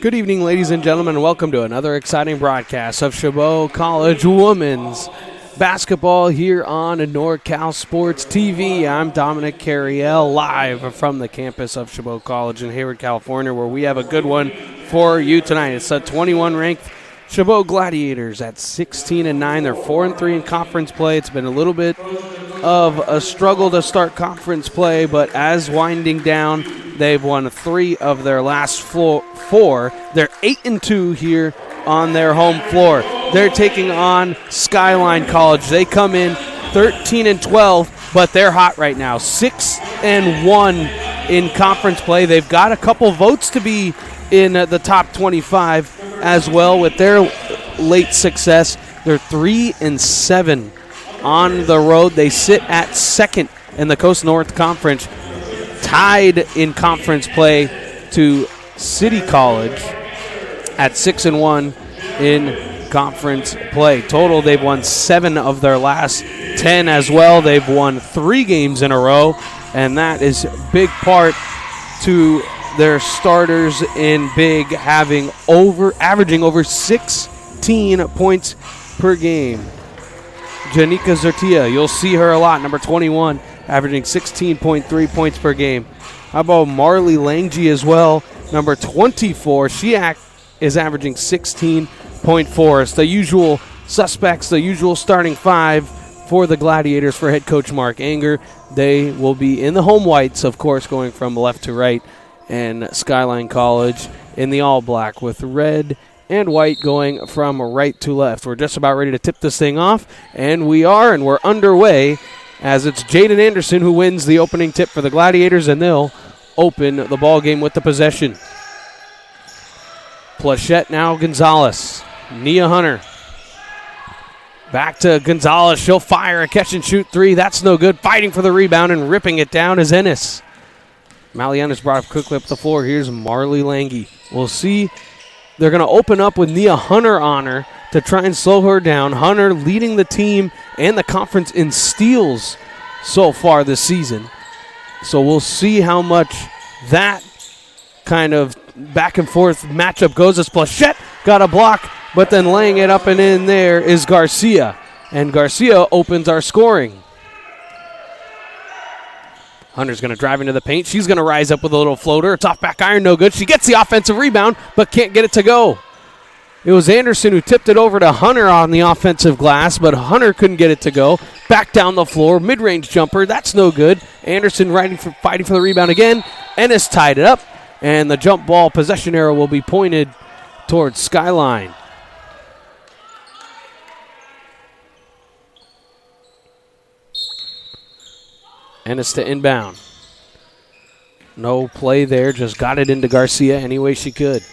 Good evening, ladies and gentlemen, and welcome to another exciting broadcast of Chabot College Women's Basketball here on NorCal Sports TV. I'm Dominic Carriel, live from the campus of Chabot College in Hayward, California, where we have a good one for you tonight. It's a 21-ranked Chabot Gladiators at 16-9. They're 4-3 in conference play. It's been a little bit of a struggle to start conference play, but as winding down, they've won 3 of their last 4. They're 8-2 here on their home floor. They're taking on Skyline College. They come in 13-12, but they're hot right now. 6-1 in conference play. They've got a couple votes to be in the top 25 as well with their late success. They're 3-7 on the road. They sit at second in the Coast North Conference, tied in conference play to City College at 6-1 in conference play. Total, they've won 7 of their last 10 as well. They've won 3 games in a row, and that is a big part to their starters in big, averaging over 16 points per game. Janika Zertia, you'll see her a lot, number 21, averaging 16.3 points per game. How about Marley Langji as well? number 24. She is averaging 16.4. It's the usual suspects, the usual starting five for the Gladiators for head coach Mark Anger. They will be in the home whites, of course, going from left to right, and Skyline College in the all-black with red and white going from right to left. We're just about ready to tip this thing off, and we are, and we're underway as it's Jaden Anderson who wins the opening tip for the Gladiators, and they'll open the ball game with the possession. Plachette now Gonzalez. Nia Hunter. Back to Gonzalez. She'll fire a catch-and-shoot three. That's no good. Fighting for the rebound and ripping it down is Ennis. Maliana's brought up quickly up the floor. Here's Marley Lange. We'll see. They're going to open up with Nia Hunter on her to try and slow her down. Hunter leading the team and the conference in steals so far this season. So we'll see how much that kind of back and forth matchup goes as Plachette got a block, but then laying it up and in there is Garcia. And Garcia opens our scoring. Hunter's going to drive into the paint. She's going to rise up with a little floater. It's off back iron, no good. She gets the offensive rebound, but can't get it to go. It was Anderson who tipped it over to Hunter on the offensive glass, but Hunter couldn't get it to go. Back down the floor, mid-range jumper. That's no good. Anderson fighting for the rebound again. Ennis tied it up, and the jump ball possession arrow will be pointed towards Skyline. Ennis to inbound. No play there, just got it into Garcia any way she could.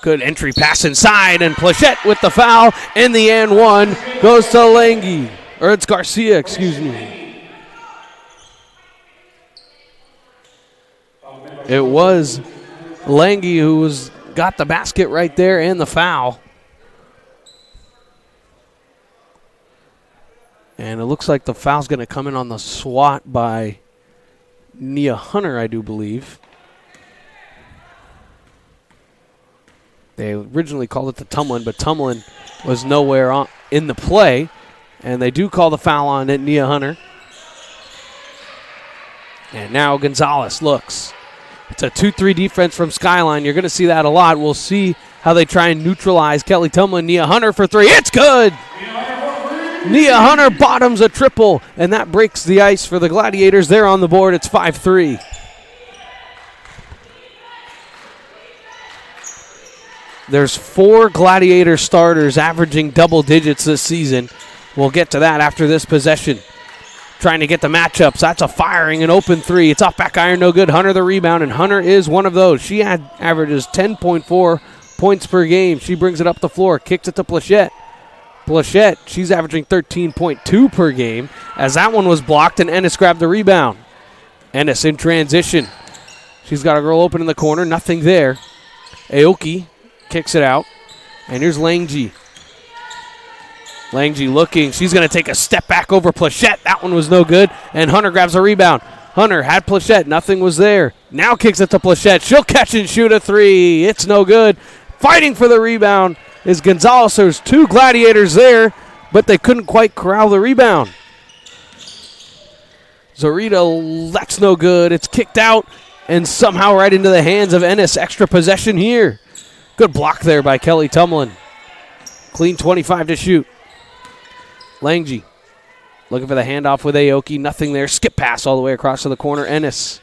Good entry pass inside, and Plachette with the foul, and the and one goes to Lange. Or it's Garcia, excuse me. It was Lange who got the basket right there and the foul. And it looks like the foul's going to come in on the swat by Nia Hunter, I do believe. They originally called it the Tumlin, but Tumlin was nowhere in the play. And they do call the foul on it, Nia Hunter. And now Gonzalez looks. It's a 2-3 defense from Skyline. You're going to see that a lot. We'll see how they try and neutralize Kelly Tumlin. Nia Hunter for three. It's good! Nia Hunter bottoms a triple, and that breaks the ice for the Gladiators. They're on the board. It's 5-3. There's 4 Gladiator starters averaging double digits this season. We'll get to that after this possession. Trying to get the matchups. That's a firing, an open three. It's off back iron, no good. Hunter the rebound, and Hunter is one of those. She averages 10.4 points per game. She brings it up the floor, kicks it to Plachette. Plachette, she's averaging 13.2 per game as that one was blocked, and Ennis grabbed the rebound. Ennis in transition. She's got a girl open in the corner, nothing there. Aoki kicks it out, and here's Lange. Lange looking. She's going to take a step back over Plachette. That one was no good, and Hunter grabs a rebound. Hunter had Plachette. Nothing was there. Now kicks it to Plachette. She'll catch and shoot a three. It's no good. Fighting for the rebound is Gonzalez. There's 2 Gladiators there, but they couldn't quite corral the rebound. Zorita, that's no good. It's kicked out and somehow right into the hands of Ennis. Extra possession here. Good block there by Kelly Tumlin. Clean 25 to shoot. Lange looking for the handoff with Aoki. Nothing there. Skip pass all the way across to the corner. Ennis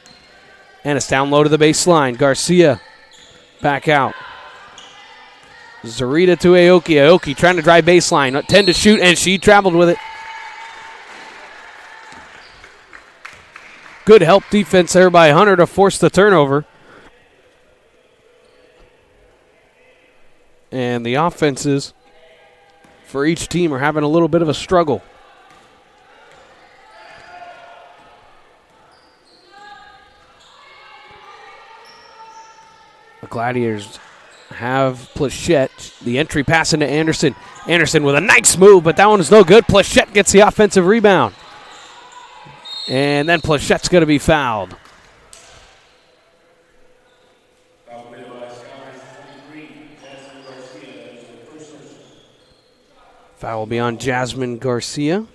down low to the baseline. Garcia back out. Zorita to Aoki. Aoki trying to drive baseline. 10 to shoot, and she traveled with it. Good help defense there by Hunter to force the turnover. And the offenses for each team are having a little bit of a struggle. The Gladiators have Plachette. The entry pass into Anderson. Anderson with a nice move, but that one is no good. Plachette gets the offensive rebound. And then Plachette's going to be fouled. Foul will be on Jasmine Garcia.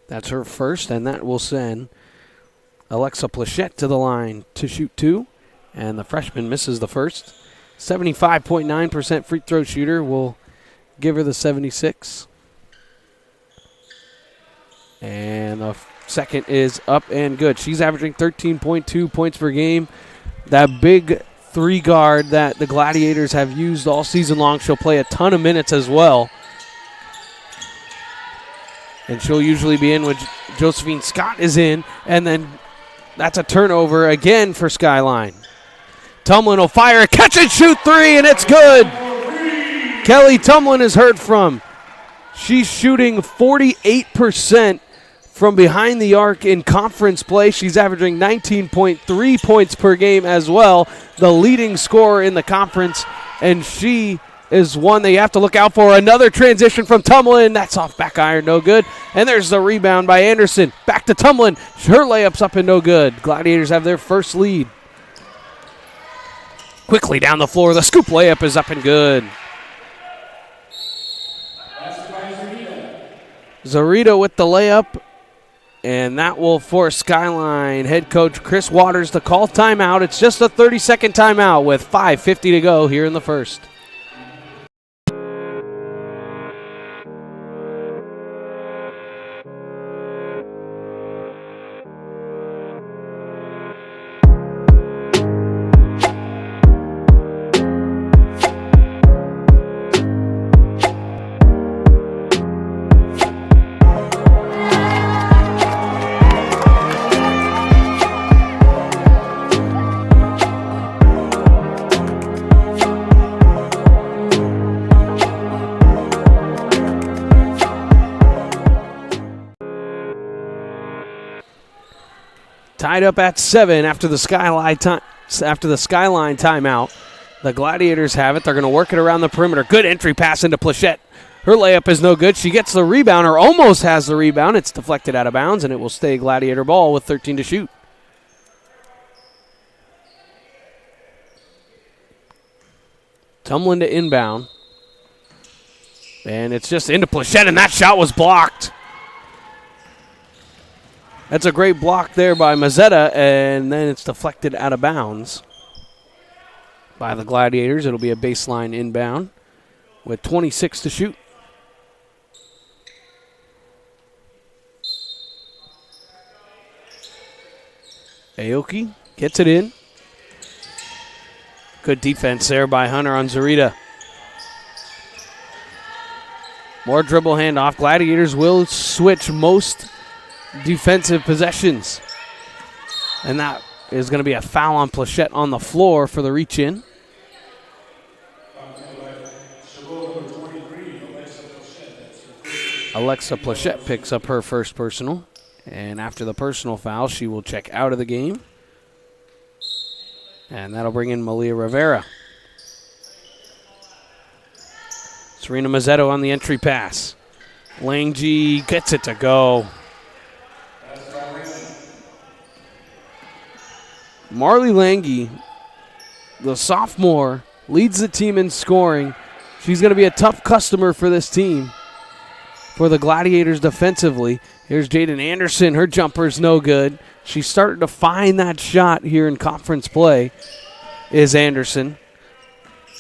That's her first, and that will send Alexa Plachette to the line to shoot 2. And the freshman misses the first. 75.9% free throw shooter will give her the 76. And the second is up and good. She's averaging 13.2 points per game. That big three guard that the Gladiators have used all season long, she'll play a ton of minutes as well. And she'll usually be in when Josephine Scott is in. And then that's a turnover again for Skyline. Tumlin will fire, catch and shoot three, and it's good. Kelly Tumlin is heard from. She's shooting 48% from behind the arc in conference play. She's averaging 19.3 points per game as well, the leading scorer in the conference, and she is one that you have to look out for. Another transition from Tumlin. That's off back iron, no good. And there's the rebound by Anderson. Back to Tumlin. Her layup's up and no good. Gladiators have their first lead. Quickly down the floor. The scoop layup is up and good. Zarita with the layup. And that will force Skyline head coach Chris Waters to call timeout. It's just a 30-second timeout with 5:50 to go here in the first. Tied up at 7 after the Skyline timeout. The Gladiators have it. They're going to work it around the perimeter. Good entry pass into Plachette. Her layup is no good. She gets the rebound, or almost has the rebound. It's deflected out of bounds, and it will stay Gladiator ball with 13 to shoot. Tumlin to inbound. And it's just into Plachette, and that shot was blocked. That's a great block there by Mazzetta, and then it's deflected out of bounds by the Gladiators. It'll be a baseline inbound with 26 to shoot. Aoki gets it in. Good defense there by Hunter on Zarita. More dribble handoff. Gladiators will switch most defensive possessions. And that is going to be a foul on Plachette on the floor for the reach in. Alexa Plachette picks up her first personal. And after the personal foul, she will check out of the game. And that'll bring in Malia Rivera. Serena Mazzetto on the entry pass. Langji gets it to go. Marley Lange, the sophomore, leads the team in scoring. She's going to be a tough customer for this team, for the Gladiators defensively. Here's Jaden Anderson. Her jumper's no good. She's starting to find that shot here in conference play, is Anderson.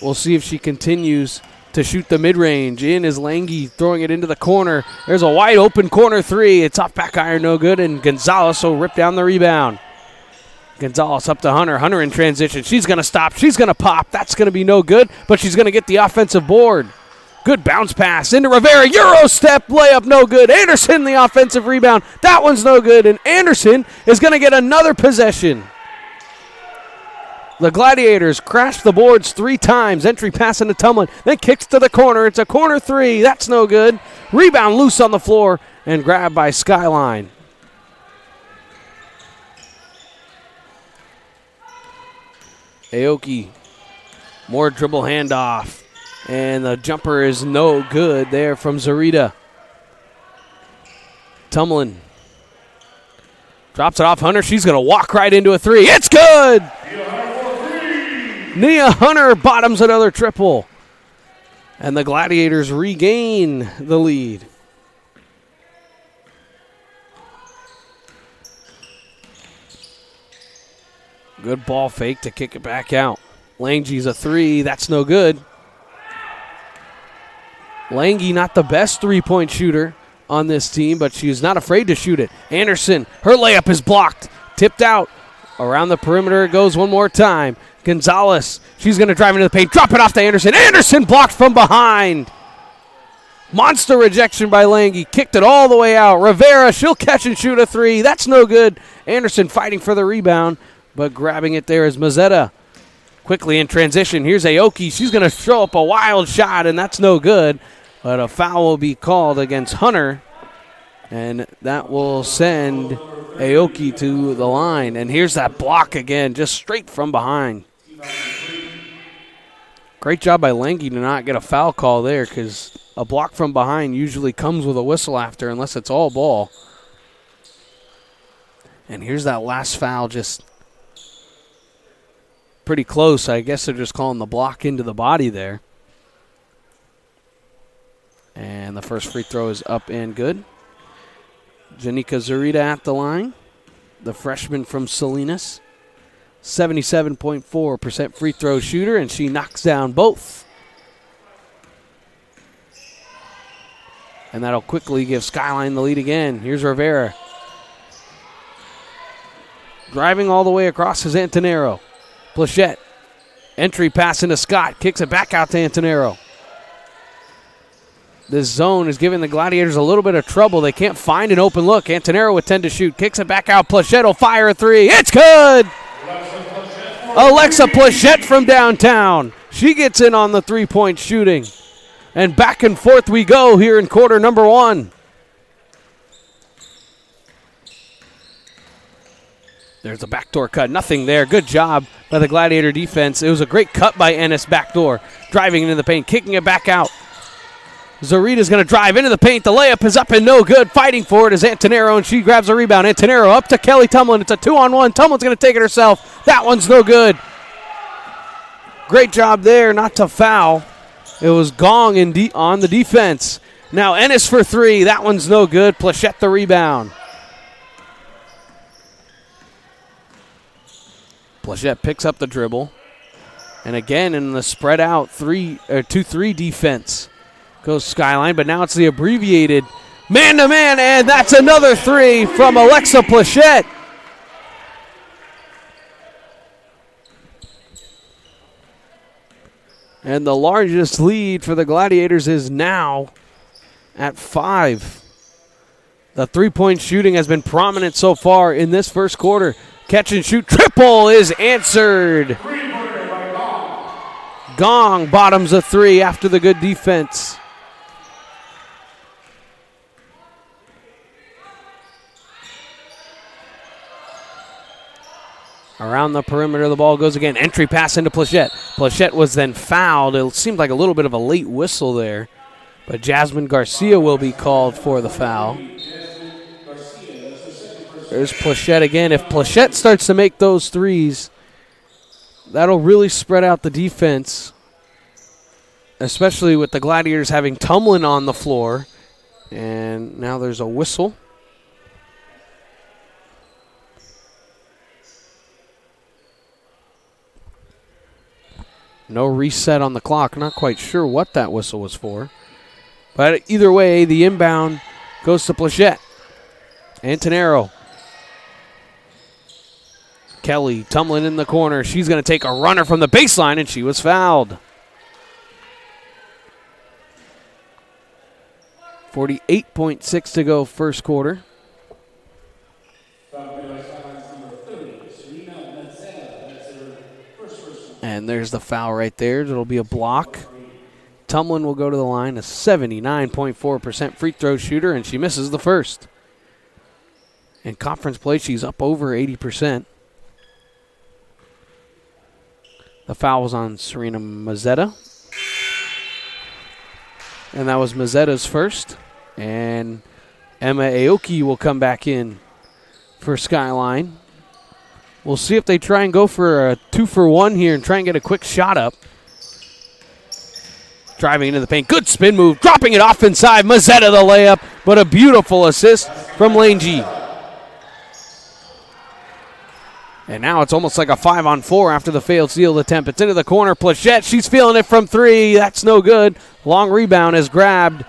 We'll see if she continues to shoot the mid-range. In is Lange throwing it into the corner. There's a wide open corner three. It's off back iron, no good, and Gonzalez will rip down the rebound. Gonzalez up to Hunter. Hunter in transition. She's going to stop. She's going to pop. That's going to be no good, but she's going to get the offensive board. Good bounce pass into Rivera. Euro step layup, no good. Anderson the offensive rebound. That one's no good, and Anderson is going to get another possession. The Gladiators crash the boards 3 times. Entry pass into Tumlin. Then kicks to the corner. It's a corner three. That's no good. Rebound loose on the floor and grabbed by Skyline. Aoki, more dribble handoff, and the jumper is no good there from Zarita. Tumlin drops it off Hunter. She's going to walk right into a three. It's good! Nia Hunter bottoms another triple. And the Gladiators regain the lead. Good ball fake to kick it back out. Lange's a three. That's no good. Lange, not the best three-point shooter on this team, but she's not afraid to shoot it. Anderson, her layup is blocked. Tipped out. Around the perimeter it goes one more time. Gonzalez, she's going to drive into the paint. Drop it off to Anderson. Anderson blocked from behind. Monster rejection by Lange. Kicked it all the way out. Rivera, she'll catch and shoot a three. That's no good. Anderson fighting for the rebound, but grabbing it there is Mazzetta. Quickly in transition, here's Aoki. She's going to throw up a wild shot, and that's no good. But a foul will be called against Hunter, and that will send Aoki to the line. And here's that block again, just straight from behind. Great job by Lange to not get a foul call there, because a block from behind usually comes with a whistle after, unless it's all ball. And here's that last foul, just pretty close. I guess they're just calling the block into the body there. And the first free throw is up and good. Janika Zarita at the line, the freshman from Salinas. 77.4% free throw shooter, and she knocks down both. And that'll quickly give Skyline the lead again. Here's Rivera. Driving all the way across is Antonero. Plachette. Entry pass into Scott. Kicks it back out to Antonero. This zone is giving the Gladiators a little bit of trouble. They can't find an open look. Antonero with 10 to shoot. Kicks it back out. Plachette will fire a three. It's good! Alexa Plachette from downtown. She gets in on the three-point shooting. And back and forth we go here in quarter number one. There's a backdoor cut. Nothing there. Good job by the Gladiator defense. It was a great cut by Ennis backdoor. Driving into the paint, kicking it back out. Zarita's going to drive into the paint. The layup is up and no good. Fighting for it is Antonero, and she grabs a rebound. Antonero up to Kelly Tumlin. It's a 2-on-1. Tumlin's going to take it herself. That one's no good. Great job there not to foul. It was Gong on the defense. Now Ennis for three. That one's no good. Plachette the rebound. Plachette picks up the dribble. And again in the spread out 2-3 defense goes Skyline, but now it's the abbreviated man-to-man, and that's another three from Alexa Plachette. And the largest lead for the Gladiators is now at 5. The three-point shooting has been prominent so far in this first quarter. Catch and shoot triple is answered. Gong bottoms a three after the good defense. Around the perimeter, the ball goes again. Entry pass into Plachette. Plachette was then fouled. It seemed like a little bit of a late whistle there, but Jasmine Garcia will be called for the foul. There's Plachette again. If Plachette starts to make those threes, that'll really spread out the defense, especially with the Gladiators having Tumlin on the floor. And now there's a whistle. No reset on the clock. Not quite sure what that whistle was for. But either way, the inbound goes to Plachette. Antonero. Kelly Tumlin in the corner. She's going to take a runner from the baseline, and she was fouled. 48.6 to go first quarter. And there's the foul right there. It'll be a block. Tumlin will go to the line, a 79.4% free throw shooter, and she misses the first. In conference play, she's up over 80%. The foul was on Serena Mazzetta. And that was Mazzetta's first. And Emma Aoki will come back in for Skyline. We'll see if they try and go for a 2-for-1 here and try and get a quick shot up. Driving into the paint. Good spin move. Dropping it off inside. Mazzetta the layup. But a beautiful assist from Lange. And now it's almost like a 5-on-4 after the failed steal attempt. It's into the corner. Plachette, she's feeling it from three. That's no good. Long rebound is grabbed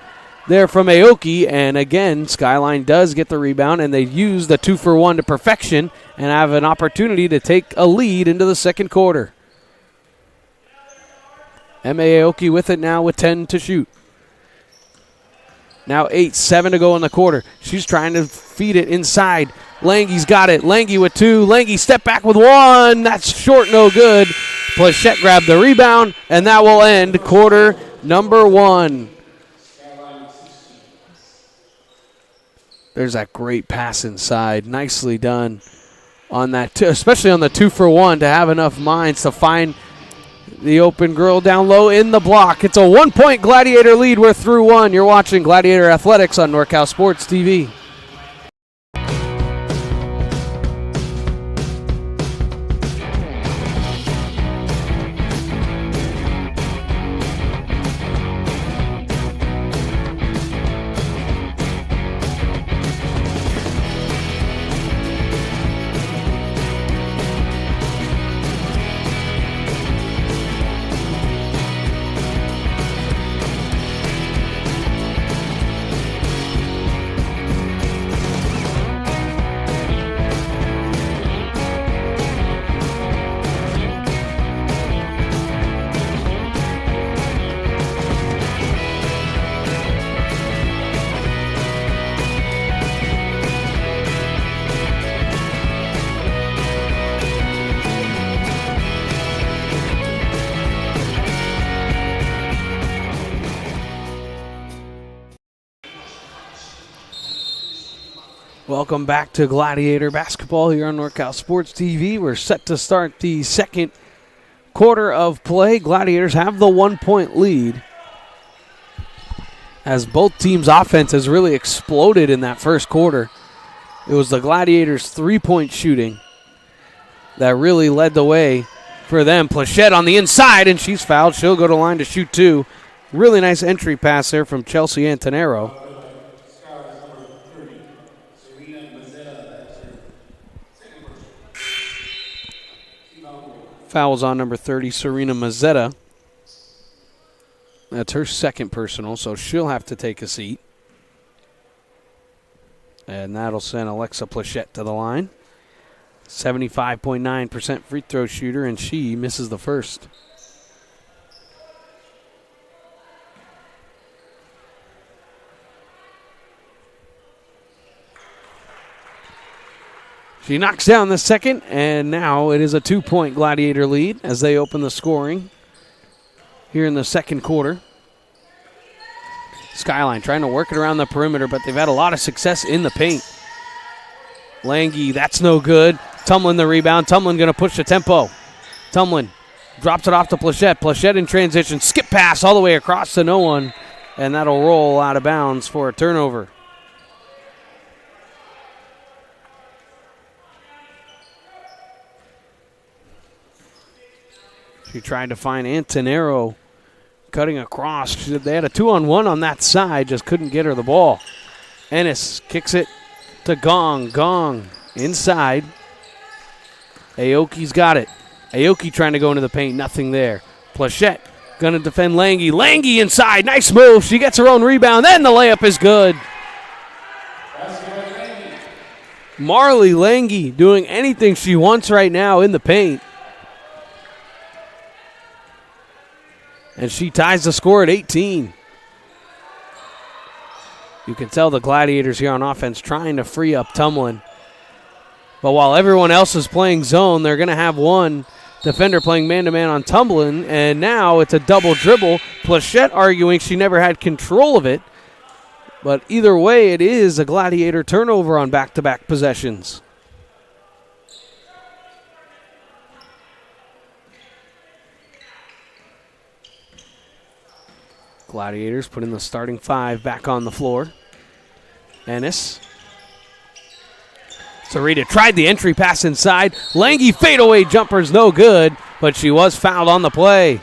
there from Aoki. And again, Skyline does get the rebound, and they use the 2-for-1 to perfection and have an opportunity to take a lead into the second quarter. M.A. Aoki with it now with 10 to shoot. Now 7 to go in the quarter. She's trying to feed it inside. Langie's got it. Langie with 2. Langie step back with 1. That's short, no good. Plachette grabbed the rebound, and that will end quarter number 1. There's that great pass inside. Nicely done on that, especially on the 2-for-1 to have enough minds to find the open girl down low in the block. It's a 1-point Gladiator lead. We're through 1. You're watching Gladiator Athletics on NorCal Sports TV. Welcome back to Gladiator Basketball here on NorCal Sports TV. We're set to start the second quarter of play. Gladiators have the 1-point lead as both teams' offense has really exploded in that first quarter. It was the Gladiators' 3-point shooting that really led the way for them. Plachette on the inside, and she's fouled. She'll go to line to shoot 2. Really nice entry pass there from Chelsea Antonero. Fouls on number 30, Serena Mazzetta. That's her second personal, so she'll have to take a seat. And that'll send Alexa Plachette to the line. 75.9% free throw shooter, and she misses the first. She knocks down the second, and now it is a 2-point Gladiator lead as they open the scoring here in the second quarter. Skyline trying to work it around the perimeter, but they've had a lot of success in the paint. Langie, that's no good. Tumlin the rebound. Tumlin going to push the tempo. Tumlin drops it off to Plachette. Plachette in transition. Skip pass all the way across to no one, and that'll roll out of bounds for a turnover. She tried to find Antonero cutting across. They had a 2-on-1 on that side, just couldn't get her the ball. Ennis kicks it to Gong. Gong inside. Aoki's got it. Aoki trying to go into the paint, nothing there. Plachette going to defend Langie. Langie inside, nice move. She gets her own rebound, then the layup is good. Marley Langie doing anything she wants right now in the paint. And she ties the score at 18. You can tell the Gladiators here on offense trying to free up Tumlin. But while everyone else is playing zone, they're going to have one defender playing man-to-man on Tumlin. And now it's a double dribble. Plachette arguing she never had control of it. But either way, it is a Gladiator turnover on back-to-back possessions. Gladiators putting the starting 5 back on the floor. Ennis. Sarita tried the entry pass inside. Langie fadeaway jumper's no good, but she was fouled on the play.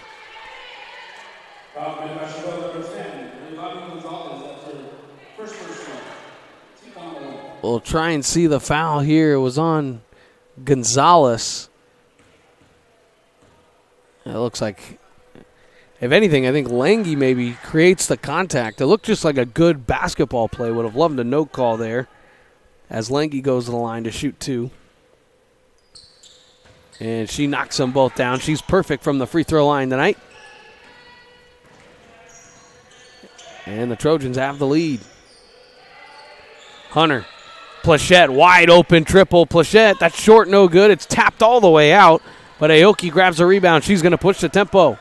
We'll try and see the foul here. It was on Gonzalez. It looks like, if anything, I think Lange maybe creates the contact. It looked just like a good basketball play. Would have loved a no call there as Lange goes to the line to shoot 2. And she knocks them both down. She's perfect from the free throw line tonight. And the Trojans have the lead. Hunter. Plachette, wide open triple. Plachette, that's short, no good. It's tapped all the way out. But Aoki grabs the rebound. She's going to push the tempo.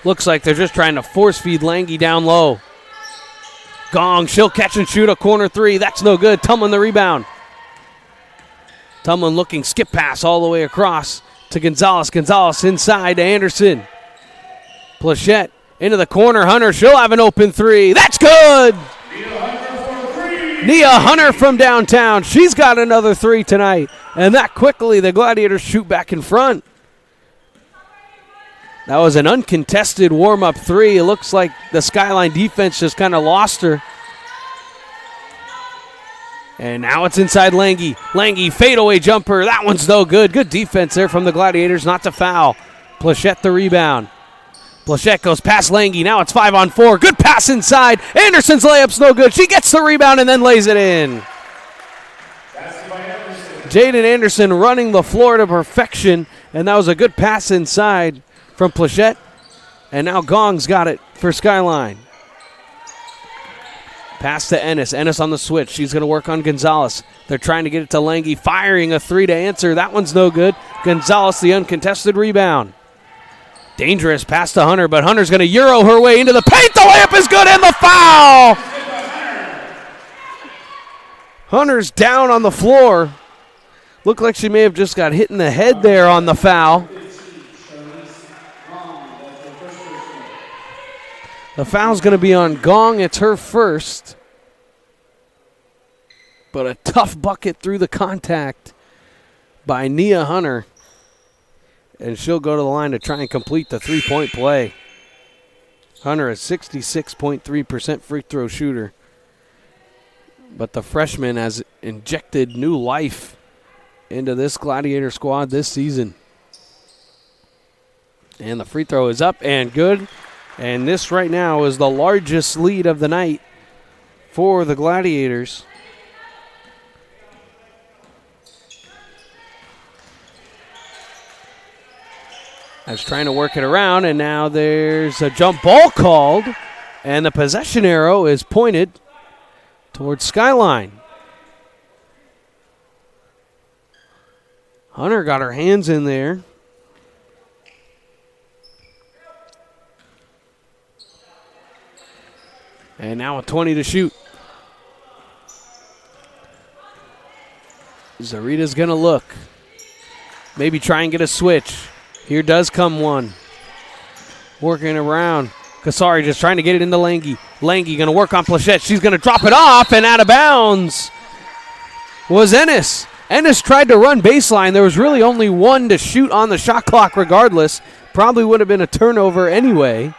Looks like they're just trying to force feed Lange down low. Gong, she'll catch and shoot a corner 3. That's no good. Tumlin the rebound. Tumlin looking skip pass all the way across to Gonzalez. Gonzalez inside to Anderson. Plachette into the corner. Hunter, she'll have an open 3. That's good. Nia Hunter from downtown. She's got another 3 tonight. And that quickly, the Gladiators shoot back in front. That was an uncontested warm-up 3. It looks like the Skyline defense just kind of lost her. And now it's inside Lange. Lange, fadeaway jumper. That one's no good. Good defense there from the Gladiators not to foul. Plachette the rebound. Plachette goes past Lange. Now it's 5-on-4. Good pass inside. Anderson's layup's no good. She gets the rebound and then lays it in. Jaden Anderson running the floor to perfection. And that was a good pass inside from Plachette. And now Gong's got it for Skyline. Pass to Ennis. Ennis on the switch. She's going to work on Gonzalez. They're trying to get it to Lange. Firing a 3 to answer. That one's no good. Gonzalez, the uncontested rebound. Dangerous pass to Hunter, but Hunter's going to Euro her way into the paint. The layup is good and the foul. Hunter's down on the floor. Looked like she may have just got hit in the head there on the foul. The foul's going to be on Gong. It's her first. But a tough bucket through the contact by Nia Hunter. And she'll go to the line to try and complete the 3-point play. Hunter is 66.3% free throw shooter. But the freshman has injected new life into this Gladiator squad this season. And the free throw is up and good. And this right now is the largest lead of the night for the Gladiators. I was trying to work it around, and now there's a jump ball called, and the possession arrow is pointed towards Skyline. Hunter got her hands in there. And now a 20 to shoot. Zarita's going to look. Maybe try and get a switch. Here does come one. Working around. Kasari just trying to get it into Lange. Lange going to work on Plachette. She's going to drop it off, and out of bounds was Ennis. Ennis tried to run baseline. There was really only one to shoot on the shot clock regardless. Probably would have been a turnover anyway.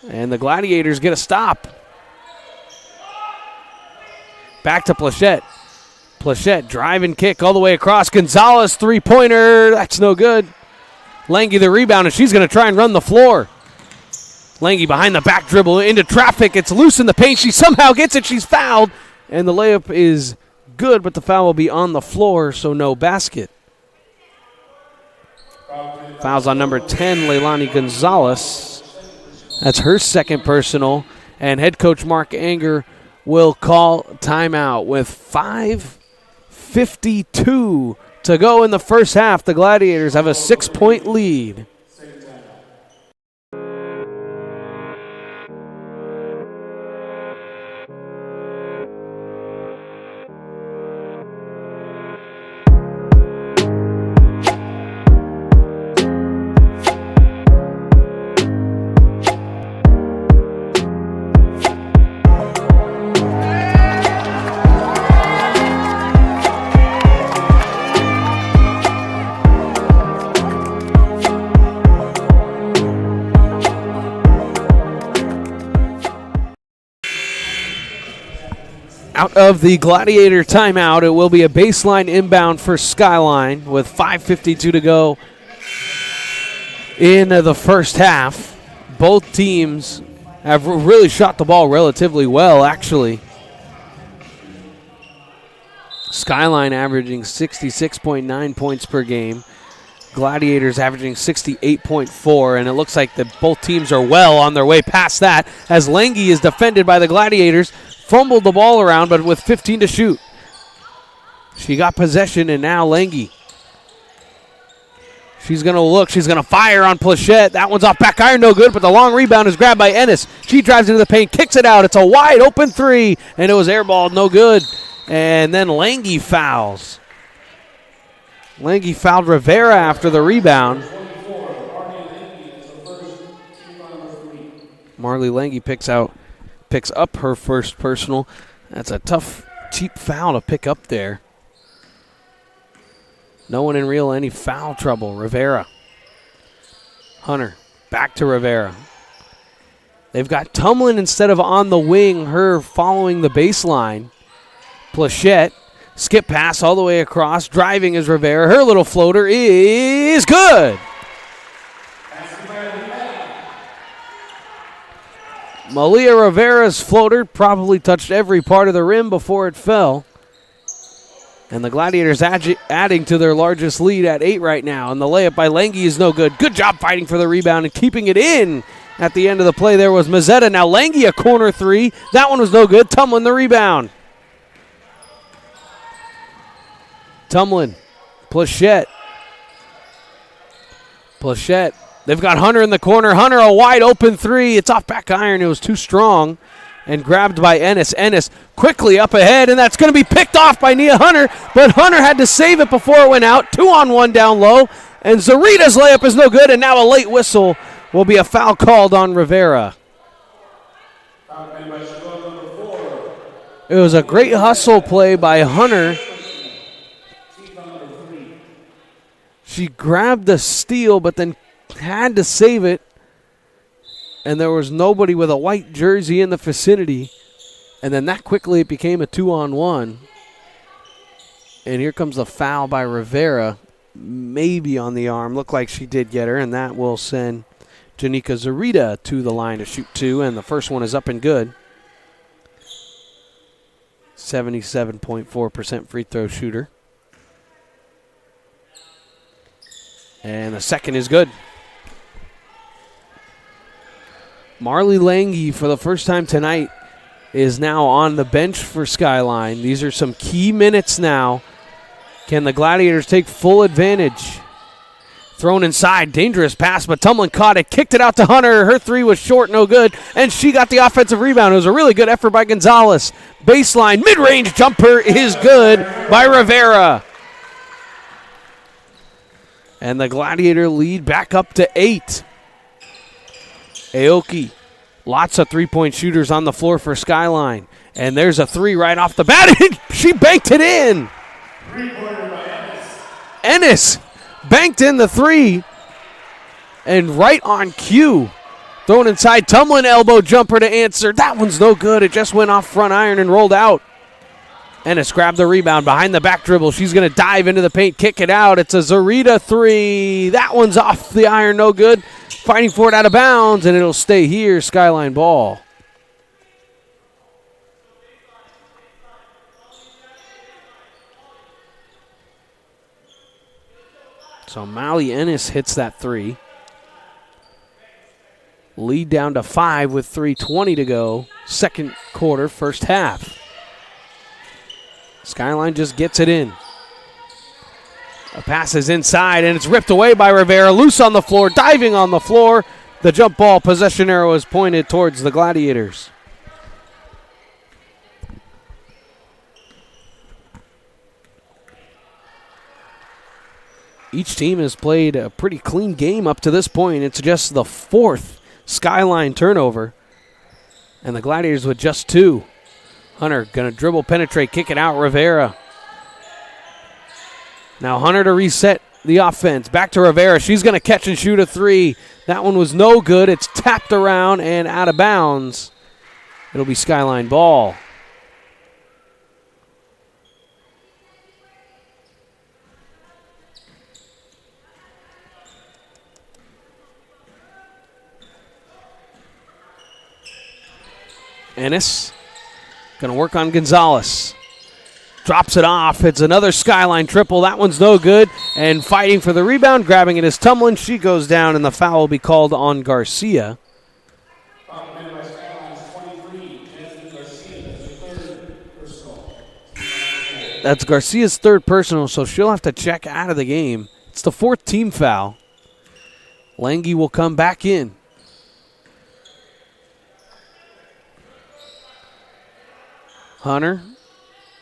And the Gladiators get a stop. Back to Plachette. Plachette drive and kick all the way across. Gonzalez three-pointer. That's no good. Lange the rebound, and she's going to try and run the floor. Lange behind the back dribble into traffic. It's loose in the paint. She somehow gets it. She's fouled. And the layup is good, but the foul will be on the floor, so no basket. Fouls on number 10, Leilani Gonzalez. That's her second personal. And head coach Mark Anger will call timeout with 5:52 to go in the first half. The Gladiators have a 6-point lead. Out of the Gladiator timeout, it will be a baseline inbound for Skyline with 5:52 to go in the first half. Both teams have really shot the ball relatively well, actually. Skyline averaging 66.9 points per game. Gladiators averaging 68.4, and it looks like that both teams are well on their way past that as Lange is defended by the Gladiators. Fumbled the ball around, but with 15 to shoot. She got possession, and now Lange. She's going to look. She's going to fire on Plachette. That one's off back iron, no good, but the long rebound is grabbed by Ennis. She drives into the paint, kicks it out. It's a wide open three, and it was airballed, no good. And then Lange fouls. Lange fouled Rivera after the rebound. Marley Lange picks up her first personal. That's a tough, cheap foul to pick up there. No one in any foul trouble. Rivera. Hunter. Back to Rivera. They've got Tumlin instead of on the wing, her following the baseline. Plachette. Skip pass all the way across. Driving is Rivera. Her little floater is good. Malia Rivera's floater probably touched every part of the rim before it fell. And the Gladiators adding to their largest lead at 8 right now. And the layup by Lange is no good. Good job fighting for the rebound and keeping it in. At the end of the play there was Mazzetta. Now Lange a corner three. That one was no good. Tumlin the rebound. Tumlin. Plachette. They've got Hunter in the corner. Hunter a wide open three. It's off back iron. It was too strong. And grabbed by Ennis. Ennis quickly up ahead, and that's going to be picked off by Nia Hunter. But Hunter had to save it before it went out. 2-on-1 down low. And Zarita's layup is no good, and now a late whistle will be a foul called on Rivera. It was a great hustle play by Hunter. She grabbed the steal, but then had to save it. And there was nobody with a white jersey in the vicinity. And then that quickly it became a 2-on-1. And here comes the foul by Rivera. Maybe on the arm. Looked like she did get her. And that will send Janika Zarita to the line to shoot two. And the first one is up and good. 77.4% free throw shooter. And the second is good. Marley Lange, for the first time tonight, is now on the bench for Skyline. These are some key minutes now. Can the Gladiators take full advantage? Thrown inside, dangerous pass, but Tumlin caught it, kicked it out to Hunter. Her three was short, no good, and she got the offensive rebound. It was a really good effort by Gonzalez. Baseline, mid-range jumper is good by Rivera. And the Gladiator lead back up to 8. Aoki, lots of three-point shooters on the floor for Skyline. And there's a three right off the bat. She banked it in. Ennis banked in the three. And right on cue. Thrown inside. Tumlin elbow jumper to answer. That one's no good. It just went off front iron and rolled out. Ennis grabbed the rebound behind the back dribble. She's going to dive into the paint, kick it out. It's a Zarita three. That one's off the iron, no good. Fighting for it out of bounds, and it'll stay here. Skyline ball. So Mally Ennis hits that three. Lead down to 5 with 3:20 to go. Second quarter, first half. Skyline just gets it in. A pass is inside, and it's ripped away by Rivera. Loose on the floor, diving on the floor. The jump ball possession arrow is pointed towards the Gladiators. Each team has played a pretty clean game up to this point. It's just the 4th Skyline turnover, and the Gladiators with just 2. Hunter going to dribble, penetrate, kick it out. Rivera. Now Hunter to reset the offense. Back to Rivera. She's going to catch and shoot a three. That one was no good. It's tapped around and out of bounds. It'll be Skyline ball. Ennis going to work on Gonzalez. Drops it off. It's another Skyline triple. That one's no good. And fighting for the rebound, grabbing it is Tumlin. She goes down, and the foul will be called on Garcia. That's Garcia's third personal, so she'll have to check out of the game. It's the fourth team foul. Lange will come back in. Hunter.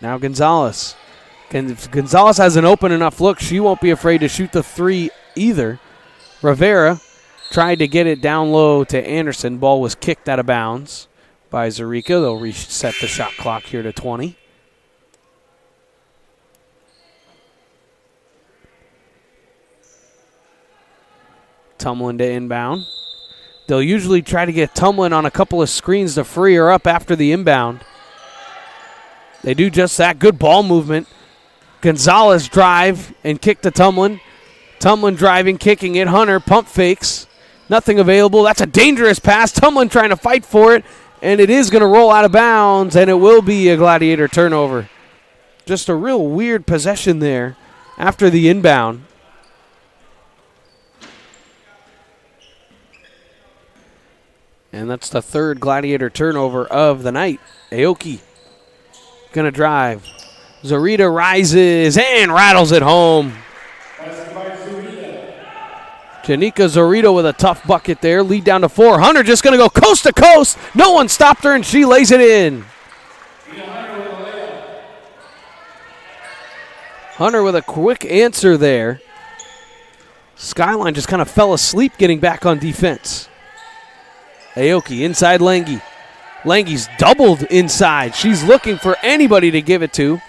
Now Gonzalez. If Gonzalez has an open enough look, she won't be afraid to shoot the three either. Rivera tried to get it down low to Anderson. Ball was kicked out of bounds by Zarica. They'll reset the shot clock here to 20. Tumlin to inbound. They'll usually try to get Tumlin on a couple of screens to free her up after the inbound. They do just that. Good ball movement. Gonzalez drive and kick to Tumlin. Tumlin driving, kicking it. Hunter pump fakes. Nothing available. That's a dangerous pass. Tumlin trying to fight for it, and it is going to roll out of bounds, and it will be a Gladiator turnover. Just a real weird possession there after the inbound. And that's the third Gladiator turnover of the night. Aoki going to drive. Zarita rises and rattles it home. Janika Zarita with a tough bucket there. Lead down to 4. Hunter just going to go coast to coast. No one stopped her, and she lays it in. Hunter with a quick answer there. Skyline just kind of fell asleep getting back on defense. Aoki inside Lange. Lange's doubled inside. She's looking for anybody to give it to.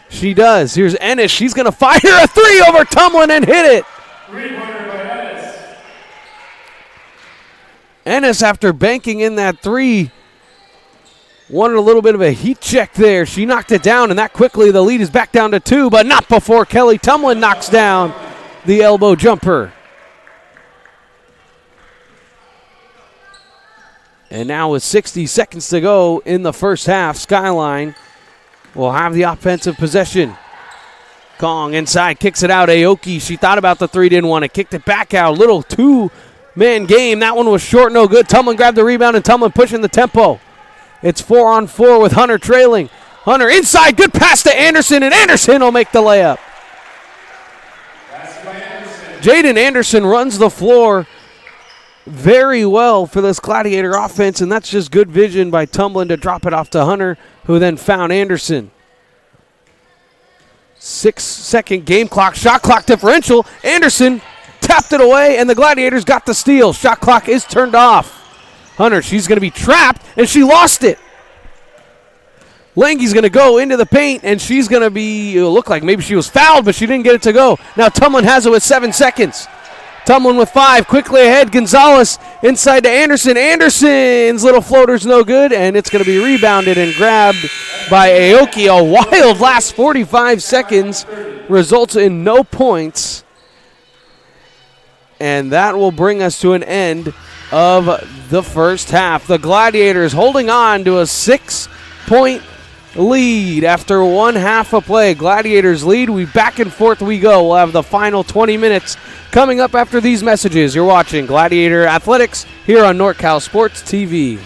She does. Here's Ennis. She's going to fire a three over Tumlin and hit it. Ennis, after banking in that three, wanted a little bit of a heat check there. She knocked it down, and that quickly the lead is back down to 2, but not before Kelly Tumlin knocks down the elbow jumper. And now with 60 seconds to go in the first half, Skyline will have the offensive possession. Kong inside, kicks it out. Aoki, she thought about the three, didn't want it. Kicked it back out. Little two-man game. That one was short, no good. Tumlin grabbed the rebound, and Tumlin pushing the tempo. It's 4-on-4 with Hunter trailing. Hunter inside, good pass to Anderson, and Anderson will make the layup. Jaden Anderson runs the floor very well for this Gladiator offense, and that's just good vision by Tumlin to drop it off to Hunter, who then found Anderson. 6-second game clock, shot clock differential. Anderson tapped it away, and the Gladiators got the steal. Shot clock is turned off. Hunter, she's going to be trapped, and she lost it. Lange's going to go into the paint, and she's going to be, it'll look like maybe she was fouled, but she didn't get it to go. Now Tumlin has it with 7 seconds. Tumlin with 5, quickly ahead. Gonzalez inside to Anderson. Anderson's little floater's no good, and it's going to be rebounded and grabbed by Aoki. A wild last 45 seconds results in no points, and that will bring us to an end of the first half. The Gladiators holding on to a 6-point lead after one half of play. Gladiators lead. We back and forth we go. We'll have the final 20 minutes coming up after these messages. You're watching Gladiator Athletics here on NorCal Sports TV.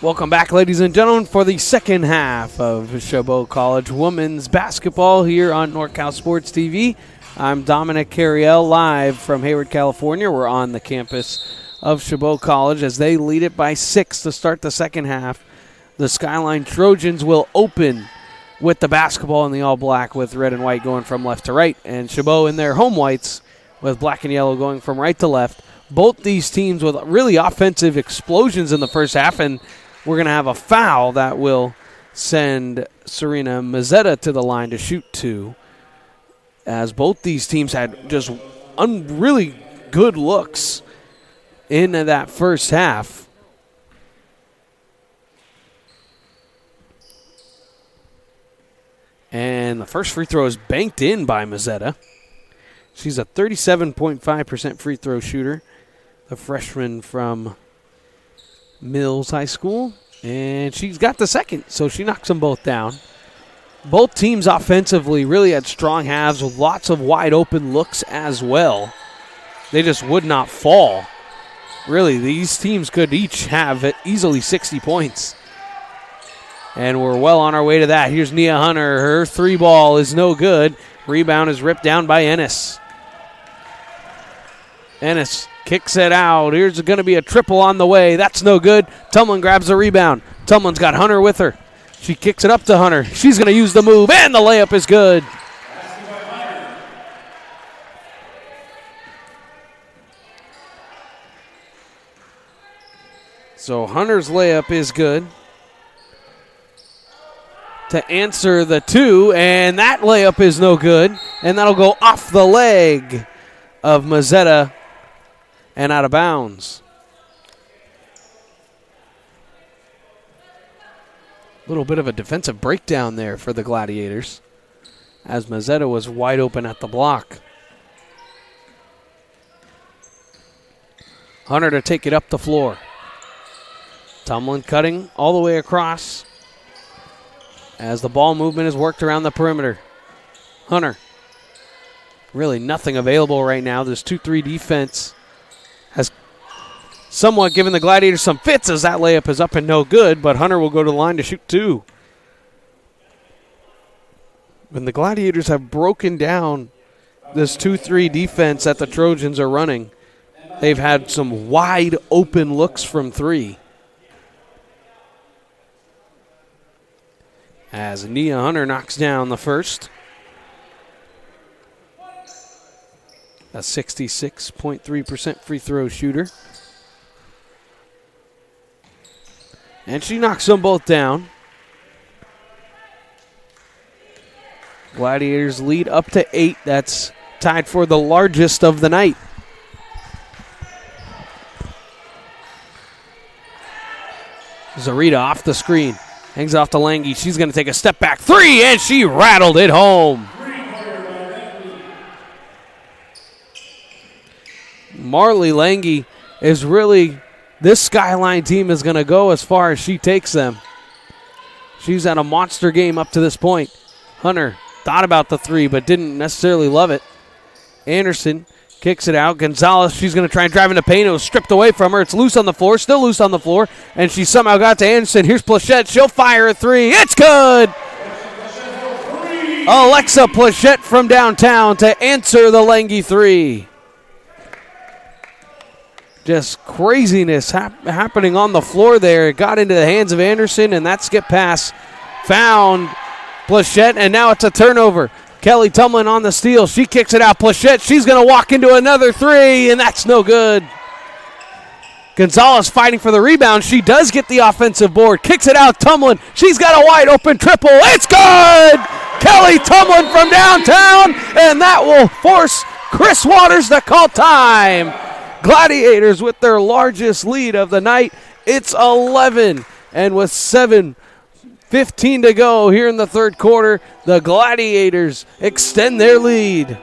Welcome back, ladies and gentlemen, for the second half of Chabot College women's basketball here on NorCal Sports TV. I'm Dominic Carriel, live from Hayward, California. We're on the campus of Chabot College as they lead it by 6 to start the second half. The Skyline Trojans will open with the basketball in the all-black with red and white going from left to right, and Chabot in their home whites with black and yellow going from right to left. Both these teams with really offensive explosions in the first half, and we're going to have a foul that will send Serena Mazzetta to the line to shoot 2, as both these teams had just really good looks in that first half. And the first free throw is banked in by Mazzetta. She's a 37.5% free throw shooter, the freshman from Mills High School, and she's got the second, so she knocks them both down. Both teams offensively really had strong halves with lots of wide open looks as well. They just would not fall. Really, these teams could each have easily 60 points. And we're well on our way to that. Here's Nia Hunter. Her 3 ball is no good. Rebound is ripped down by Ennis. Ennis kicks it out. Here's going to be a triple on the way. That's no good. Tumlin grabs the rebound. Tumlin's got Hunter with her. She kicks it up to Hunter. She's going to use the move, and the layup is good. So Hunter's layup is good to answer the 2, and that layup is no good, and that'll go off the leg of Mazzetta and out of bounds. A little bit of a defensive breakdown there for the Gladiators, as Mazzetta was wide open at the block. Hunter to take it up the floor. Tumlin cutting all the way across as the ball movement is worked around the perimeter. Hunter, really nothing available right now. This 2-3 defense has somewhat given the Gladiators some fits as that layup is up and no good, but Hunter will go to the line to shoot 2. When the Gladiators have broken down this 2-3 defense that the Trojans are running, they've had some wide open looks from 3. As Nia Hunter knocks down the first. A 66.3% free throw shooter. And she knocks them both down. Gladiators lead up to 8. That's tied for the largest of the night. Zarita off the screen. Hangs off to Lange. She's going to take a step back 3, and she rattled it home. Marley Lange is really, this Skyline team is going to go as far as she takes them. She's had a monster game up to this point. Hunter thought about the 3, but didn't necessarily love it. Anderson kicks it out. Gonzalez, she's going to try and drive into paint. It was stripped away from her. It's loose on the floor, still loose on the floor, and she somehow got to Anderson. Here's Plachette. She'll fire a 3. It's good! Alexa Plachette from downtown to answer the Lange 3. Just craziness happening on the floor there. It got into the hands of Anderson, and that skip pass found Plachette, and now it's a turnover. Kelly Tumlin on the steal. She kicks it out. Plachette, she's going to walk into another 3, and that's no good. Gonzalez fighting for the rebound. She does get the offensive board. Kicks it out. Tumlin, she's got a wide open triple. It's good! Kelly Tumlin from downtown, and that will force Chris Waters to call time. Gladiators with their largest lead of the night. It's 11, and with 7:15 to go here in the third quarter, the Gladiators extend their lead.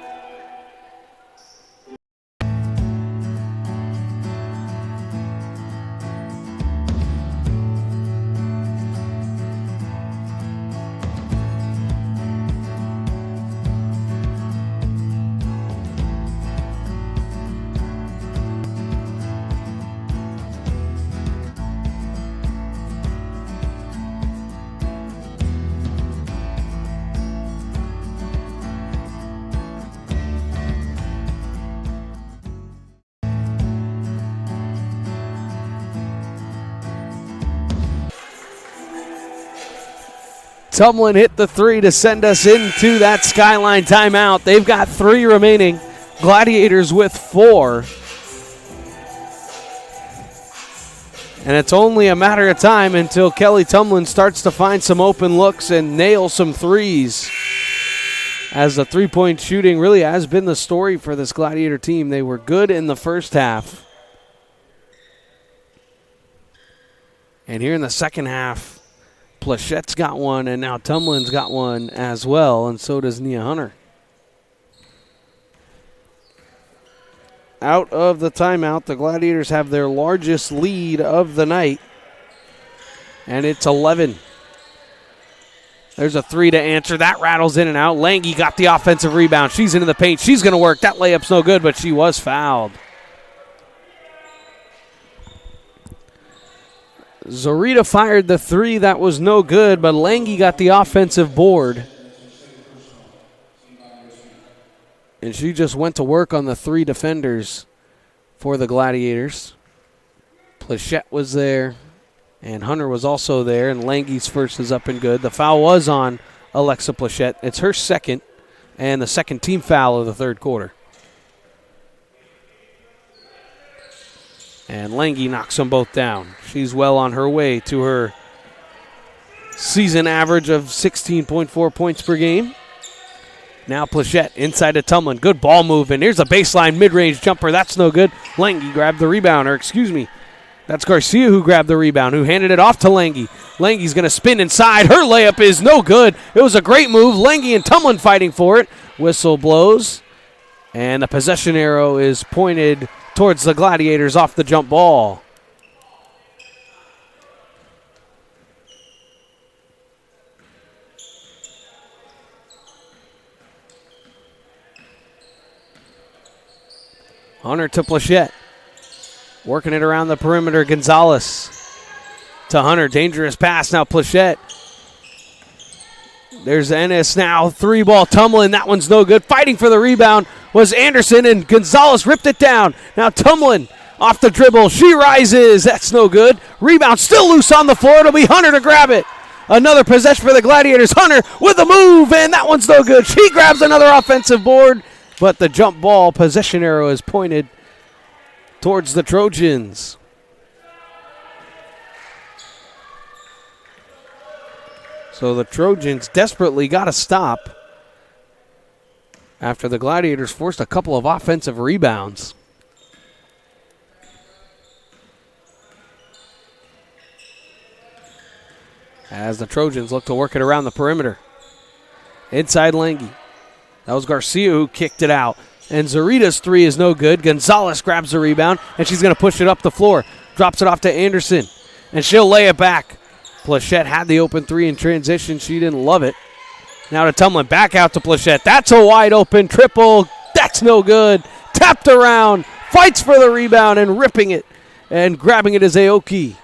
Tumlin hit the three to send us into that Skyline timeout. They've got 3 remaining. Gladiators with 4. And it's only a matter of time until Kelly Tumlin starts to find some open looks and nail some threes. As the three-point shooting really has been the story for this Gladiator team. They were good in the first half. And here in the second half, Plachette's got one, and now Tumlin's got one as well, and so does Nia Hunter. Out of the timeout, the Gladiators have their largest lead of the night, and it's 11. There's a three to answer. That rattles in and out. Lange got the offensive rebound. She's into the paint. She's going to work. That layup's no good, but she was fouled. Zorita fired the three. That was no good, but Lange got the offensive board. And she just went to work on the 3 defenders for the Gladiators. Plachette was there, and Hunter was also there, and Lange's first is up and good. The foul was on Alexa Plachette. It's her second, and the second team foul of the third quarter. And Lange knocks them both down. She's well on her way to her season average of 16.4 points per game. Now Plachette inside to Tumlin. Good ball movement. Here's a baseline mid-range jumper. That's no good. Lange grabbed the rebound, or excuse me. That's Garcia who grabbed the rebound, who handed it off to Lange. Lange's going to spin inside. Her layup is no good. It was a great move. Lange and Tumlin fighting for it. Whistle blows. And the possession arrow is pointed towards the Gladiators off the jump ball. Hunter to Plachette. Working it around the perimeter. Gonzalez to Hunter. Dangerous pass. Now Plachette. There's Ennis now. 3-ball Tumlin. That one's no good. Fighting for the rebound was Anderson, and Gonzalez ripped it down. Now Tumlin off the dribble. She rises. That's no good. Rebound still loose on the floor. It'll be Hunter to grab it. Another possession for the Gladiators. Hunter with a move, and that one's no good. She grabs another offensive board. But the jump ball possession arrow is pointed towards the Trojans. So the Trojans desperately got to stop after the Gladiators forced a couple of offensive rebounds. As the Trojans look to work it around the perimeter. Inside Lange. That was Garcia who kicked it out. And Zorita's three is no good. Gonzalez grabs the rebound, and she's going to push it up the floor. Drops it off to Anderson, and she'll lay it back. Plachette had the open three in transition. She didn't love it. Now to Tumlin, back out to Plachette. That's a wide open triple. That's no good. Tapped around, fights for the rebound, and ripping it. And grabbing it is Aoki.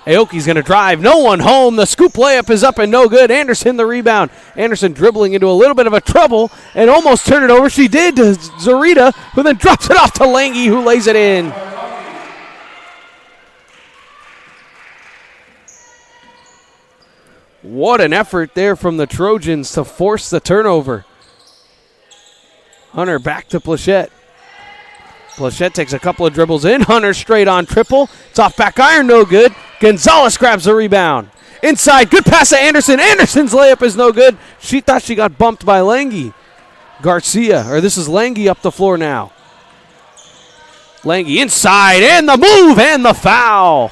Aoki's going to drive. No one home. The scoop layup is up and no good. Anderson the rebound. Anderson dribbling into a little bit of a trouble and almost turned it over. She did to Zorita, who then drops it off to Lange, who lays it in. What an effort there from the Trojans to force the turnover. Hunter back to Plachette. Plachette takes a couple of dribbles in. Hunter straight on triple. It's off back iron, no good. Gonzalez grabs the rebound. Inside, good pass to Anderson. Anderson's layup is no good. She thought she got bumped by Lange. Garcia, or this is Lange up the floor now. Lange inside, and the move, and the foul.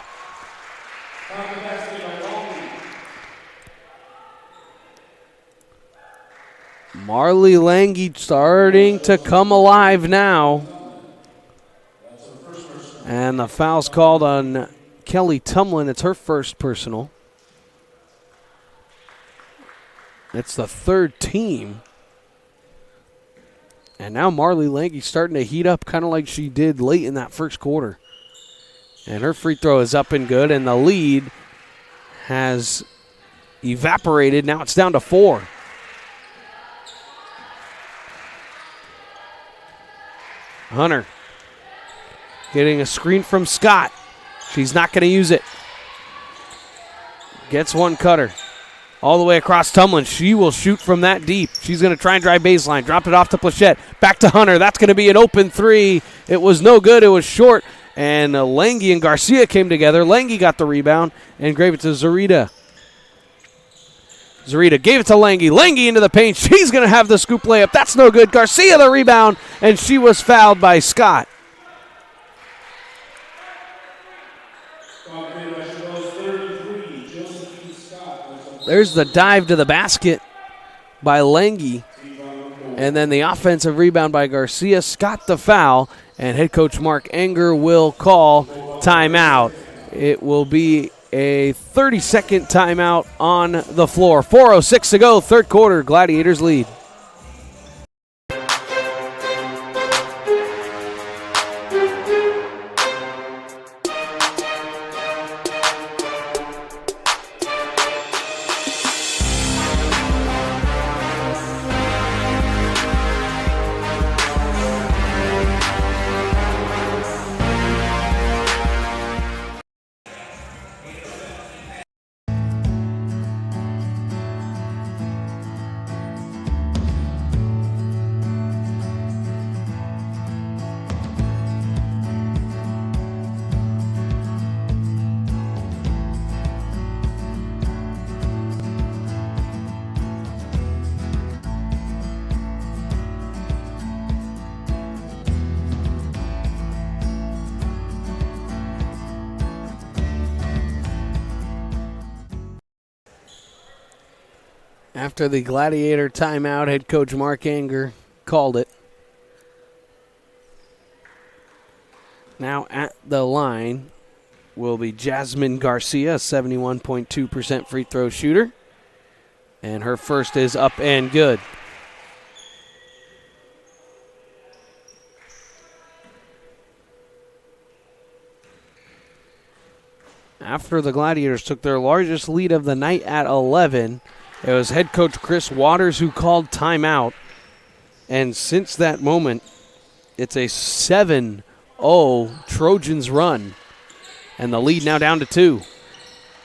Marley Lange starting to come alive now. And the foul's called on Kelly Tumlin. It's her first personal. It's the third team. And now Marley Lange starting to heat up kind of like she did late in that first quarter. And her free throw is up and good, and the lead has evaporated. Now it's down to 4. Hunter getting a screen from Scott. She's not going to use it. Gets one cutter. All the way across Tumlin. She will shoot from that deep. She's going to try and drive baseline. Drop it off to Plachette. Back to Hunter. That's going to be an open three. It was no good. It was short. And Lange and Garcia came together. Lange got the rebound and gave it to Zarita. Zarita gave it to Lange. Lange into the paint. She's going to have the scoop layup. That's no good. Garcia the rebound, and she was fouled by Scott. There's the dive to the basket by Lange. And then the offensive rebound by Garcia. Scott the foul. And head coach Mark Enger will call timeout. It will be a 30-second timeout on the floor. 4:06 to go, third quarter. Gladiators lead. After the Gladiator timeout, head coach Mark Enger called it. Now at the line will be Jasmine Garcia, 71.2% free throw shooter. And her first is up and good. After the Gladiators took their largest lead of the night at 11, it was head coach Chris Waters who called timeout. And since that moment, it's a 7-0 Trojans run. And the lead now down to 2.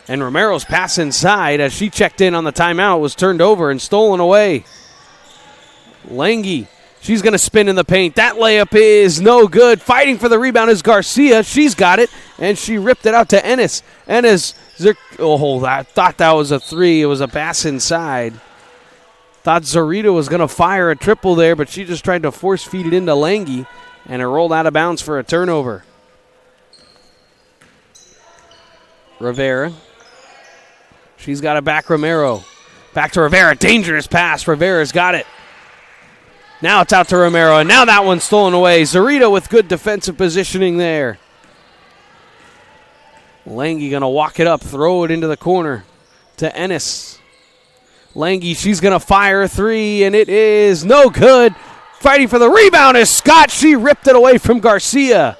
And Romero's pass inside as she checked in on the timeout was turned over and stolen away. Lange, she's going to spin in the paint. That layup is no good. Fighting for the rebound is Garcia. She's got it, and she ripped it out to Ennis. I thought that was a three. It was a pass inside. Thought Zarita was going to fire a triple there, but she just tried to force feed it into Lange, and it rolled out of bounds for a turnover. Rivera. She's got it back, Romero. Back to Rivera. Dangerous pass. Rivera's got it. Now it's out to Romero, and now that one's stolen away. Zarita with good defensive positioning there. Lange going to walk it up, throw it into the corner to Ennis. Lange, she's going to fire a three, and it is no good. Fighting for the rebound is Scott. She ripped it away from Garcia.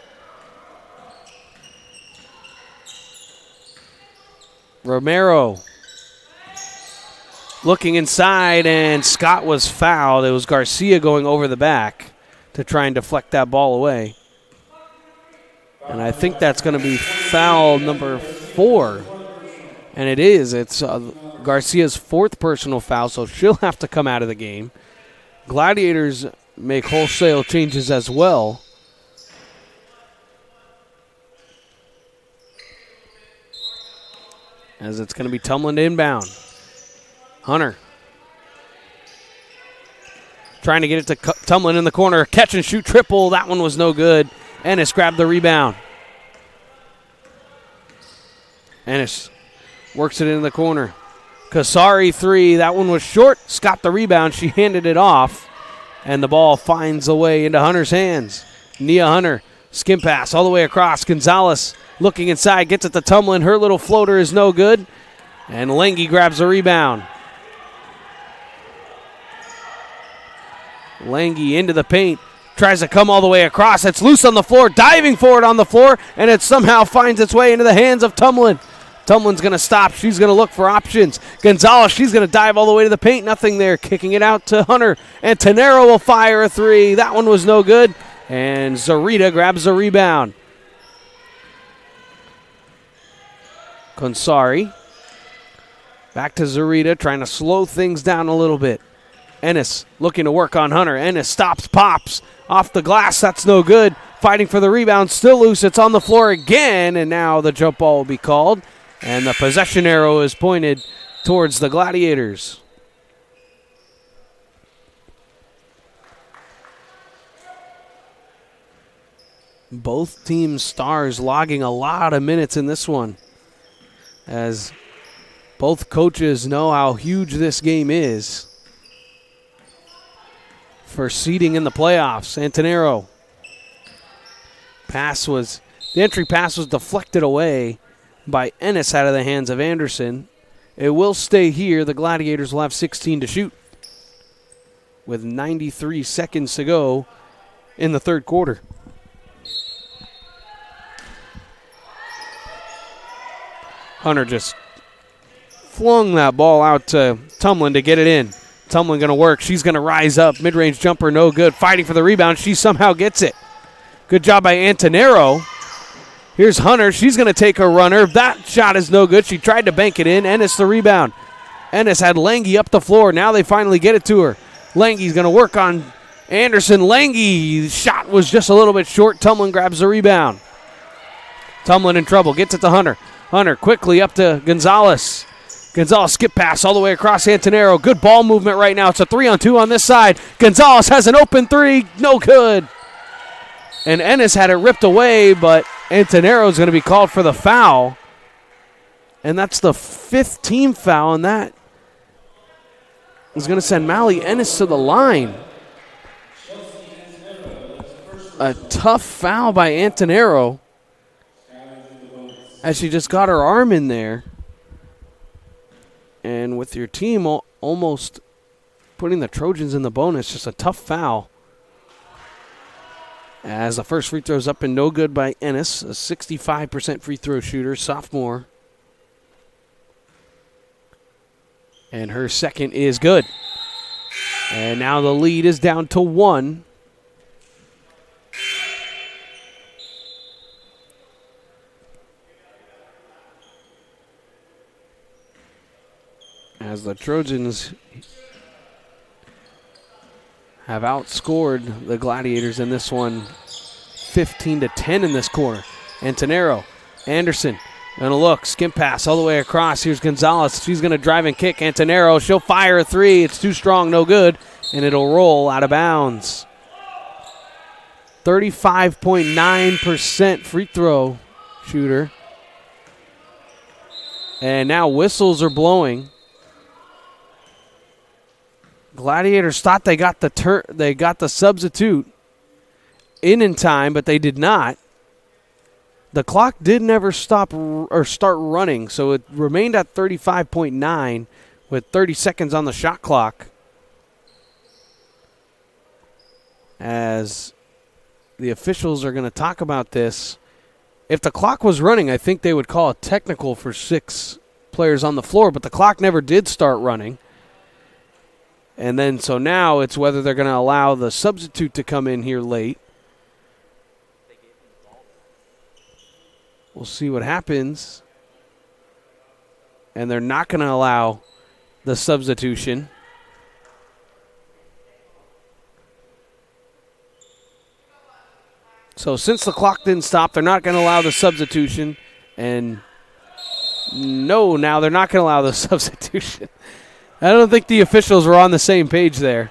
Romero looking inside, and Scott was fouled. It was Garcia going over the back to try and deflect that ball away. And I think that's going to be foul number 4. And it is. It's Garcia's 4th personal foul, so she'll have to come out of the game. Gladiators make wholesale changes as well. As it's going to be Tumlin inbound. Hunter. Trying to get it to Tumlin in the corner. Catch and shoot triple. That one was no good. Ennis grabbed the rebound. Ennis works it in the corner. Kasari three. That one was short. Scott the rebound. She handed it off. And the ball finds a way into Hunter's hands. Nia Hunter. Skim pass all the way across. Gonzalez looking inside. Gets it to Tumlin. Her little floater is no good. And Lange grabs the rebound. Lange into the paint. Tries to come all the way across. It's loose on the floor. Diving for it on the floor. And it somehow finds its way into the hands of Tumlin. Tumlin's going to stop. She's going to look for options. Gonzalez, she's going to dive all the way to the paint. Nothing there. Kicking it out to Hunter. And Tenero will fire a three. That one was no good. And Zarita grabs the rebound. Consari. Back to Zarita, trying to slow things down a little bit. Ennis looking to work on Hunter. Ennis stops, pops off the glass. That's no good. Fighting for the rebound, still loose. It's on the floor again, and now the jump ball will be called. And the possession arrow is pointed towards the Gladiators. Both teams' stars logging a lot of minutes in this one, as both coaches know how huge this game is for seeding in the playoffs. Antonero. The entry pass was deflected away by Ennis out of the hands of Anderson. It will stay here. The Gladiators will have 16 to shoot with 93 seconds to go in the third quarter. Hunter just flung that ball out to Tumlin to get it in. Tumlin going to work. She's going to rise up. Mid-range jumper, no good. Fighting for the rebound. She somehow gets it. Good job by Antonero. Here's Hunter. She's going to take a runner. That shot is no good. She tried to bank it in. Ennis the rebound. Ennis had Lange up the floor. Now they finally get it to her. Lange's going to work on Anderson. Lange, shot was just a little bit short. Tumlin grabs the rebound. Tumlin in trouble. Gets it to Hunter. Hunter quickly up to Gonzalez. Gonzalez skip pass all the way across Antonero. Good ball movement right now. It's a 3-on-2 on this side. Gonzalez has an open three. No good. And Ennis had it ripped away, but Antonero is going to be called for the foul. And that's the 5th team foul, and that is going to send Mally Ennis to the line. A tough foul by Antonero, as she just got her arm in there. And with your team almost putting the Trojans in the bonus, just a tough foul. As the first free throw is up and no good by Ennis, a 65% free throw shooter, sophomore. And her second is good. And now the lead is down to 1. As the Trojans have outscored the Gladiators in this one 15-10 in this quarter. Antonero, Anderson, gonna look, skim pass all the way across. Here's Gonzalez. She's gonna drive and kick. Antonero, she'll fire a three. It's too strong, no good, and it'll roll out of bounds. 35.9% free throw shooter. And now whistles are blowing. Gladiators thought they got the substitute in time, but they did not. The clock did never stop or start running, so it remained at 35.9 with 30 seconds on the shot clock. As the officials are going to talk about this. If the clock was running, I think they would call a technical for 6 players on the floor, but the clock never did start running. And then, so now it's whether they're going to allow the substitute to come in here late. We'll see what happens. And they're not going to allow the substitution. So since the clock didn't stop, they're not going to allow the substitution. And no, now they're not going to allow the substitution. I don't think the officials were on the same page there.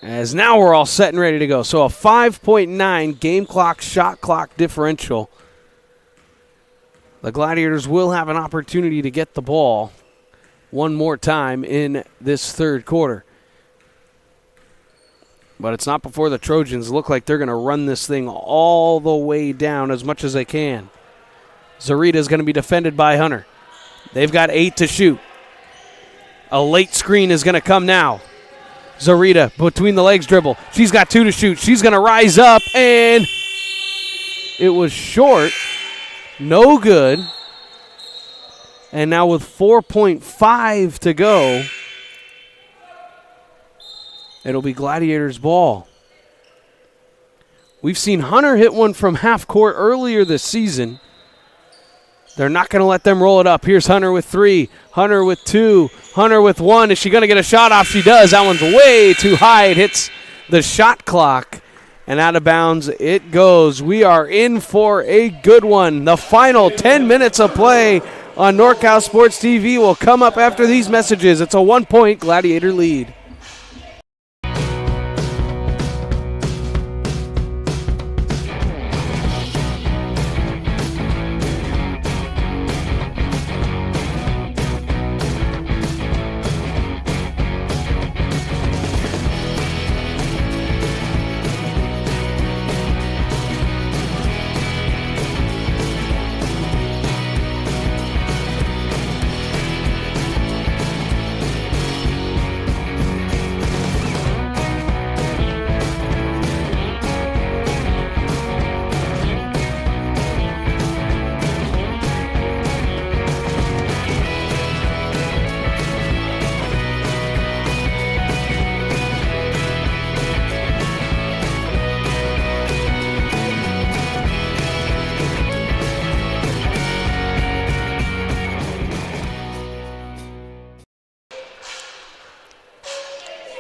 As now we're all set and ready to go. So a 5.9 game clock, shot clock differential. The Gladiators will have an opportunity to get the ball one more time in this third quarter. But it's not before the Trojans look like they're going to run this thing all the way down as much as they can. Zarita is going to be defended by Hunter. They've got 8 to shoot. A late screen is going to come now. Zarita between the legs dribble. She's got 2 to shoot. She's going to rise up, and it was short. No good. And now with 4.5 to go, It'll be Gladiators ball. We've seen Hunter hit one from half court earlier this season. They're not going to let them roll it up. Here's Hunter with 3, Hunter with 2, Hunter with 1. Is she going to get a shot off? She does. That one's way too high. It hits the shot clock, and out of bounds it goes. We are in for a good one. The final 10 minutes of play on NorCal Sports TV will come up after these messages. It's a 1-point Gladiator lead.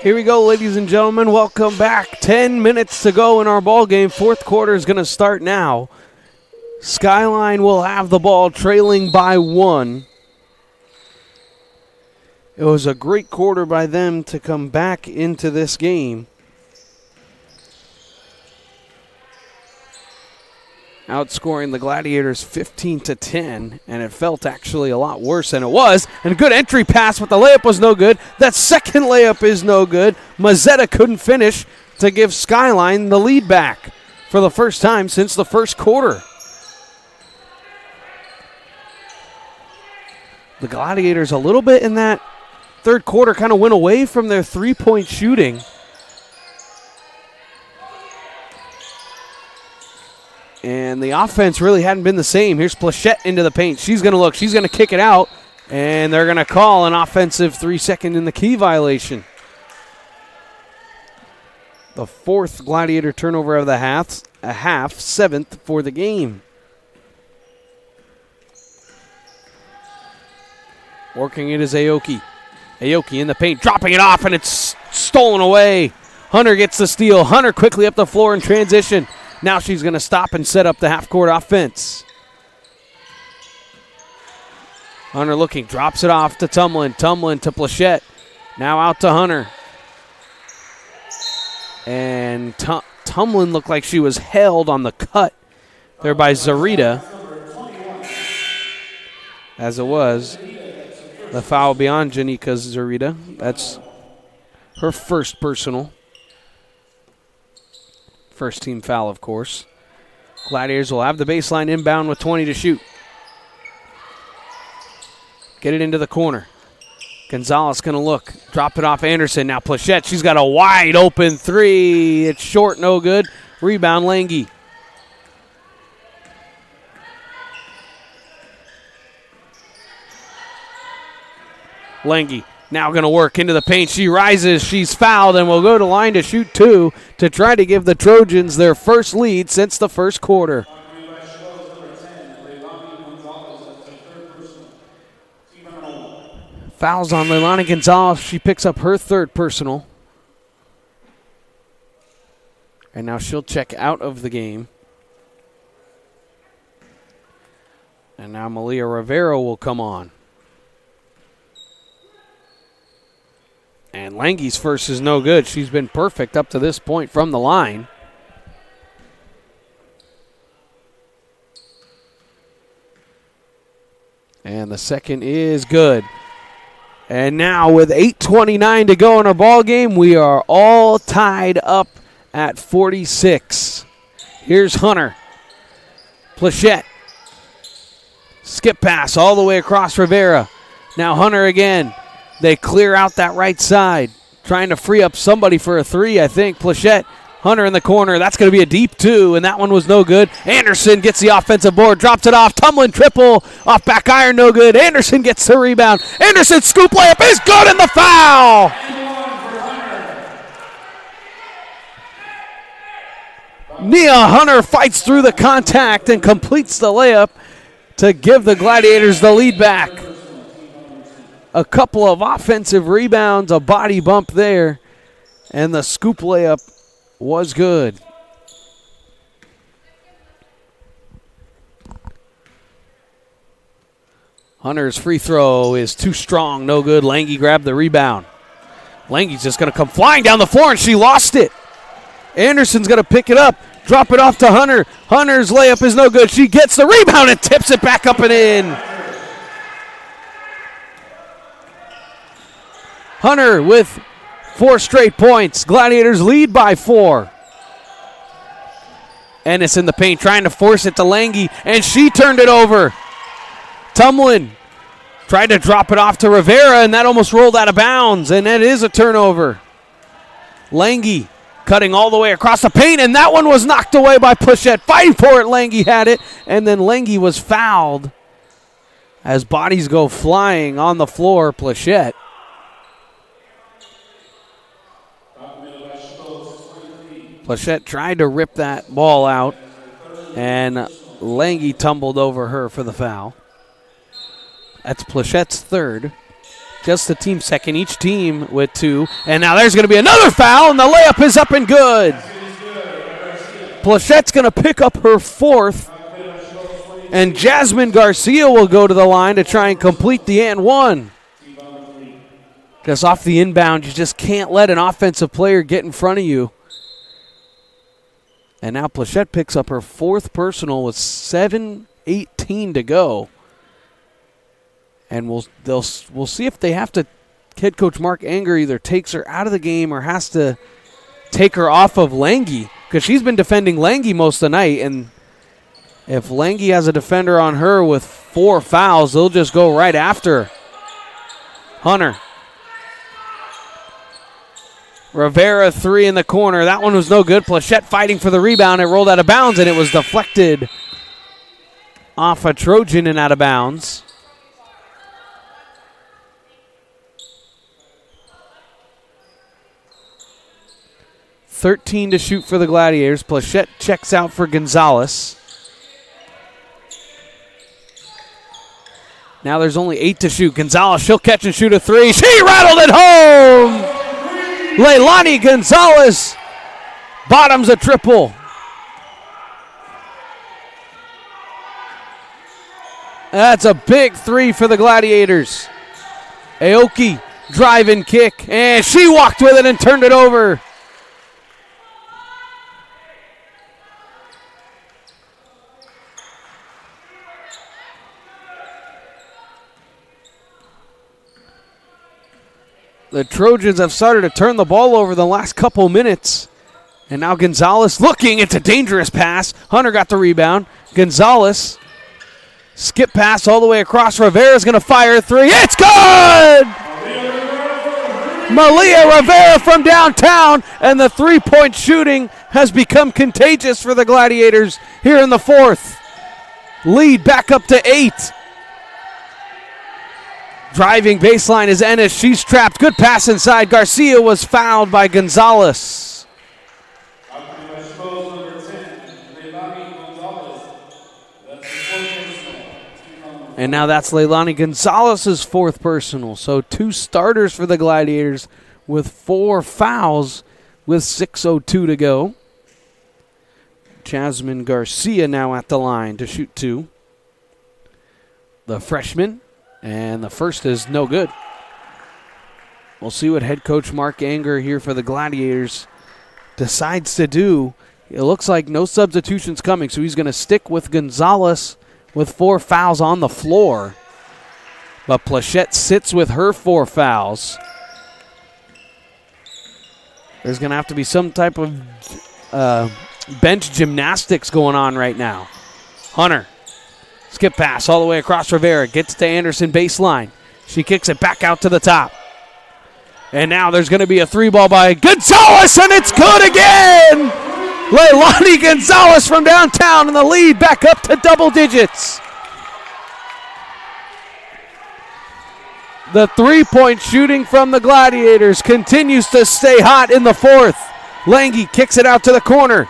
Here we go, ladies and gentlemen. Welcome back. 10 minutes to go in our ball game. Fourth quarter is going to start now. Skyline will have the ball, trailing by 1. It was a great quarter by them to come back into this game. Outscoring the Gladiators 15-10, and it felt actually a lot worse than it was. And a good entry pass, but the layup was no good. That second layup is no good. Mazzetta couldn't finish to give Skyline the lead back for the first time since the first quarter. The Gladiators a little bit in that third quarter kind of went away from their three-point shooting. And the offense really hadn't been the same. Here's Plachette into the paint. She's going to look. She's going to kick it out. And they're going to call an offensive 3-second in the key violation. The fourth Gladiator turnover of the half, 7th for the game. Working it is Aoki. Aoki in the paint, dropping it off, and it's stolen away. Hunter gets the steal. Hunter quickly up the floor in transition. Now she's going to stop and set up the half-court offense. Hunter looking, drops it off to Tumlin. Tumlin to Plachette. Now out to Hunter. And Tumlin looked like she was held on the cut there by Zarita. As it was, the foul beyond Janika Zarita. That's her first personal. First team foul, of course. Gladiators will have the baseline inbound with 20 to shoot. Get it into the corner. Gonzalez going to look. Drop it off Anderson. Now Plachette, she's got a wide open three. It's short, no good. Rebound, Lange. Lange now going to work into the paint. She rises. She's fouled and will go to line to shoot 2 to try to give the Trojans their first lead since the first quarter. Fouls on Leilani Gonzalez. She picks up her third personal. And now she'll check out of the game. And now Malia Rivera will come on. And Lange's first is no good. She's been perfect up to this point from the line. And the second is good. And now with 8:29 to go in our ball game, we are all tied up at 46. Here's Hunter. Plachette. Skip pass all the way across Rivera. Now Hunter again. They clear out that right side. Trying to free up somebody for a three, I think. Plachette, Hunter in the corner. That's going to be a deep 2, and that one was no good. Anderson gets the offensive board, drops it off. Tumlin triple, off back iron, no good. Anderson gets the rebound. Anderson scoop layup is good, and the foul. Nia Hunter fights through the contact and completes the layup to give the Gladiators the lead back. A couple of offensive rebounds, a body bump there, and the scoop layup was good. Hunter's free throw is too strong, no good. Lange grabbed the rebound. Lange's just going to come flying down the floor, and she lost it. Anderson's going to pick it up, drop it off to Hunter. Hunter's layup is no good. She gets the rebound and tips it back up and in. Hunter with 4 straight points. Gladiators lead by 4. Ennis in the paint trying to force it to Lange, and she turned it over. Tumlin tried to drop it off to Rivera, and that almost rolled out of bounds, and it is a turnover. Lange cutting all the way across the paint, and that one was knocked away by Plachette. Fighting for it, Lange had it, and then Lange was fouled as bodies go flying on the floor. Plachette. Plachette tried to rip that ball out, and Lange tumbled over her for the foul. That's Plachette's third. Just the team second, each team with 2. And now there's going to be another foul, and the layup is up and good. Plachette's going to pick up her 4th, and Jasmine Garcia will go to the line to try and complete the and one. Because off the inbound, you just can't let an offensive player get in front of you. And now Plachette picks up her 4th personal with 7:18 to go. And we'll see if they have to. Head coach Mark Anger either takes her out of the game or has to take her off of Lange, because she's been defending Lange most of the night. And if Lange has a defender on her with 4 fouls, they'll just go right after her. Hunter. Rivera 3 in the corner. That one was no good. Plachette fighting for the rebound. It rolled out of bounds, and it was deflected off a Trojan and out of bounds. .13 to shoot for the Gladiators. Plachette checks out for Gonzalez. Now there's only 8 to shoot. Gonzalez, she'll catch and shoot a 3. She rattled it home! Leilani Gonzalez bottoms a triple. That's a big 3 for the Gladiators. Aoki drive and kick, and she walked with it and turned it over. The Trojans have started to turn the ball over the last couple minutes. And now Gonzalez looking. It's a dangerous pass. Hunter got the rebound. Gonzalez, skip pass all the way across. Rivera's going to fire a 3. It's good! Malia Rivera from downtown. And the 3-point shooting has become contagious for the Gladiators here in the 4th. Lead back up to 8. Driving baseline is Ennis. She's trapped. Good pass inside. Garcia was fouled by Gonzalez. And now that's Leilani Gonzalez's 4th personal. So 2 starters for the Gladiators with 4 fouls with 6:02 to go. Jasmine Garcia now at the line to shoot 2. The freshman. And the first is no good. We'll see what head coach Mark Anger here for the Gladiators decides to do. It looks like no substitutions coming, so he's going to stick with Gonzalez with 4 fouls on the floor. But Plachette sits with her 4 fouls. There's going to have to be some type of bench gymnastics going on right now. Hunter. Skip pass all the way across Rivera. Gets to Anderson baseline. She kicks it back out to the top. And now there's going to be a 3-ball by Gonzalez, and it's good again! Leilani Gonzalez from downtown, and the lead back up to double digits. The 3-point shooting from the Gladiators continues to stay hot in the 4th. Lange kicks it out to the corner.